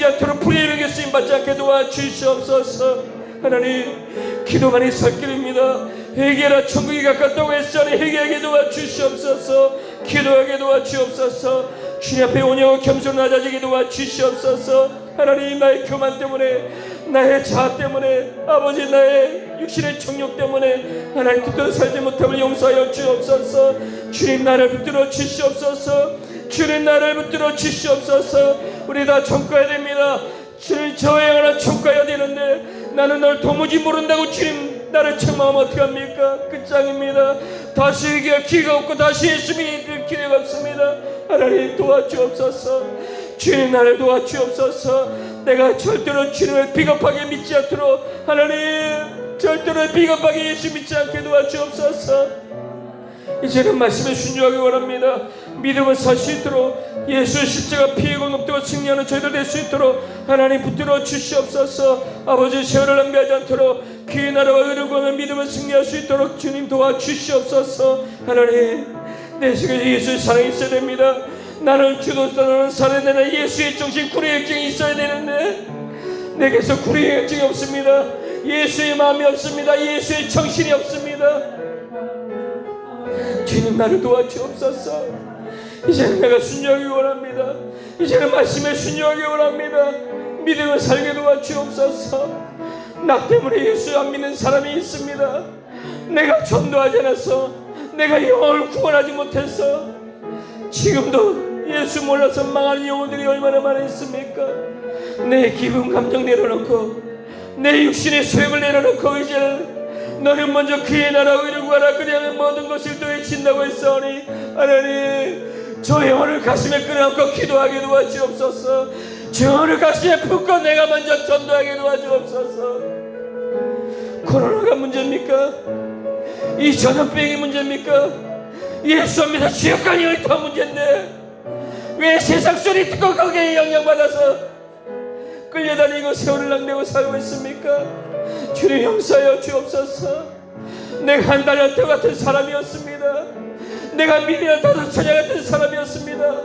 않도록 불의하게 쓰임받지 않게 도와주시옵소서. 하나님, 기도만이 살 길입니다. 회개라 천국이 가깝다고 했으니 회개하게 도와주시옵소서. 기도하게 도와주옵소서. 주님 앞에 오냐고 겸손 낮아지게 도와주시옵소서. 하나님, 나의 교만 때문에, 나의 자아 때문에, 아버지 나의 육신의 정욕 때문에 하나님 뜻대로 살지 못함을 용서하여 주옵소서. 주님 나를 붙들어 주시옵소서. 주님 나를 붙들어 주시옵소서. 우리 다 청구해야 됩니다. 주님, 저의 하나 청구해야 되는데 나는 널 도무지 모른다고 주님 나를 책망하면 어떡합니까? 끝장입니다. 다시 회개할 기회가 없고 다시 예수 믿을 기회가 없습니다. 하나님 도와주옵소서. 주님 나를 도와주옵소서. 내가 절대로 주님을 비겁하게 믿지 않도록 하나님, 절대로 비겁하게 예수 믿지 않게 도와주옵소서. 이제는 말씀에 순종하기 원합니다. 믿음을 살 수 있도록 예수의 십자가 피의 공급되고 승리하는 저희들 될 수 있도록 하나님 붙들어 주시옵소서. 아버지, 세월을 낭비하지 않도록 그의 나라와 의를 구하며 믿음을 승리할 수 있도록 주님 도와주시옵소서. 하나님, 내 속에 예수의 사랑이 있어야 됩니다. 나는 주도서 나는 살아내는 예수의 정신 구리의 액정이 있어야 되는데 내게서 구리의 액정이 없습니다. 예수의 마음이 없습니다. 예수의 정신이 없습니다. 주님 나를 도와주옵소서. 이제는 내가 순종하기 원합니다. 이제는 말씀에 순종하기 원합니다. 믿음을 살게 도와주옵소서. 나 때문에 예수 안 믿는 사람이 있습니다. 내가 전도하지 않아서, 내가 영혼을 구원하지 못해서 지금도 예수 몰라서 망하는 영혼들이 얼마나 많이 있습니까? 내 기분 감정 내려놓고 내 육신의 소욕을 내려놓고 이제는 너는 먼저 그의 나라와 의를 구하라. 그리하면 모든 것을 더해진다고 했사오니 하나님, 저 영혼을 가슴에 끌어안고 기도하게 도와주옵소서. 저 영혼을 가슴에 품고 내가 먼저 전도하게 도와주옵소서. 코로나가 문제입니까? 이 전염병이 문제입니까? 예수 안 믿어 지옥 가는 것이 더 문제인데 왜 세상 소리 듣고 거기에 영향받아서 끌려다니고 세월을 낭비하고 살고 있습니까? 주님 용서하여 주옵소서. 내가 한 달여 때 같은 사람이었습니다. 내가 미리나 다섯 처녀 같은 사람이었습니다.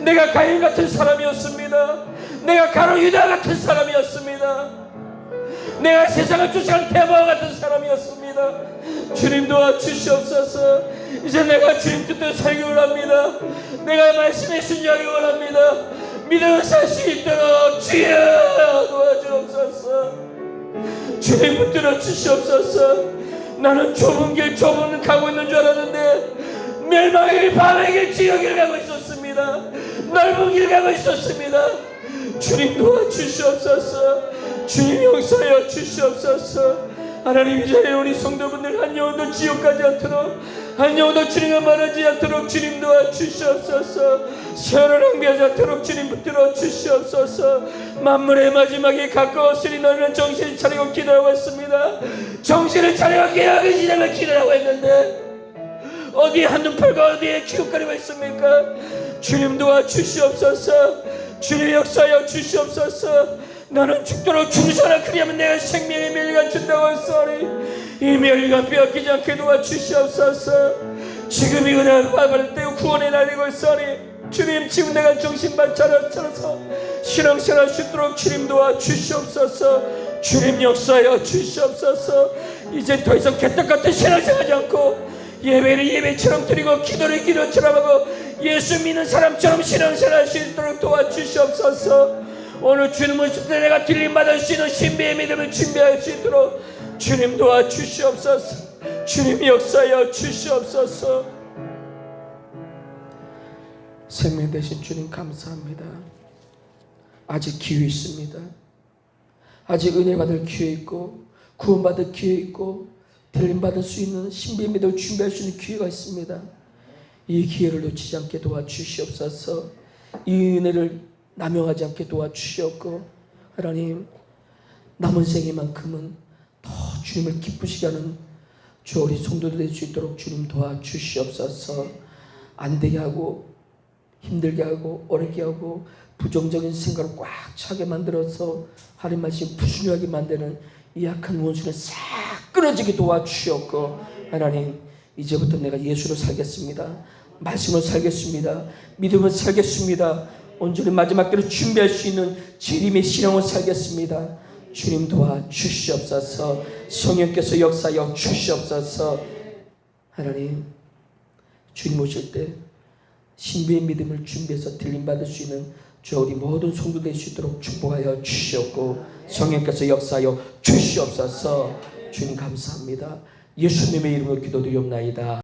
내가 가인 같은 사람이었습니다. 내가 가로 유다 같은 사람이었습니다. 내가 세상을 쫓아가는 대마와 같은 사람이었습니다. 주님 도와주시옵소서. 이제 내가 주님 뜻대로 살기 원합니다. 내가 말씀에 순종하기 원합니다. 믿음을 살 수 있도록 주여 도와주옵소서. 주님 붙들어 주시옵소서. 나는 좁은 길 좁은 가고 있는 줄 알았는데 멸망의 길 밤의 길 지옥을 가고 있었습니다. 넓은 길 가고 있었습니다. 주님 도와주시옵소서. 주님 용서하여 주시옵소서. 하나님 이 자리에 우리 성도분들 한 영혼도 지옥 가지 않도록, 한 영혼도 주님과 말하지 않도록 주님 도와주시옵소서. 세월을 낭비하지 않도록 주님 붙들어 주시옵소서. 만물의 마지막에 가까웠으니 너희는 정신을 차리고 기도하고 있습니다. 정신을 차리고 기도하기 시작을 기도하고 있는데 어디에 한눈 팔고 어디에 기웃거리고 있습니까? 주님 도와주시옵소서. 주님 역사하여 주시옵소서. 나는 죽도록 중사라 그리하면 내가 생명의 멸류관 준다고 했으니 이 멸류관 빼앗기지 않게 도와주시옵소서. 지금 이 은혜를 받을 때 구원의 날이고 있으니 주님 지금 내가 정신만 차려서 신앙생활할 수 있도록 주님 도와주시옵소서. 주님 역사하여 주시옵소서. 이제 더 이상 개떡같은 신앙생활하지 않고 예배를 예배처럼 드리고 기도를 기도처럼 하고 예수 믿는 사람처럼 신앙생활할 수 있도록 도와주시옵소서. 오늘 주님 오실 때 내가 들림받을 수 있는 신비의 믿음을 준비할 수 있도록 주님 도와주시옵소서. 주님 역사하여 주시옵소서. 생명 되신 주님 감사합니다. 아직 기회 있습니다. 아직 은혜 받을 기회 있고 구원받을 기회 있고 들림받을 수 있는 신비의 믿음을 준비할 수 있는 기회가 있습니다. 이 기회를 놓치지 않게 도와주시옵소서. 이 은혜를 남용하지 않게 도와주시옵고 하나님 남은 생애만큼은 더 주님을 기쁘시게 하는 주 우리 성도들 될 수 있도록 주님 도와주시옵소서. 안 되게 하고 힘들게 하고 어렵게 하고 부정적인 생각을 꽉 차게 만들어서 하나님 말씀 불순하게 만드는 이 약한 원수를 싹 끊어지게 도와주시옵고 하나님 이제부터 내가 예수로 살겠습니다. 말씀으로 살겠습니다. 믿음으로 살겠습니다. 온전히 마지막 때로 준비할 수 있는 재림의 신앙으로 살겠습니다. 주님 도와주시옵소서. 성령께서 역사하여 주시옵소서. 하나님 주님 오실 때 신비의 믿음을 준비해서 들림받을 수 있는 주 우리 모든 성도 될 수 있도록 축복하여 주시옵고 성령께서 역사하여 주시옵소서. 주님 감사합니다. 예수님의 이름으로 기도드리옵나이다.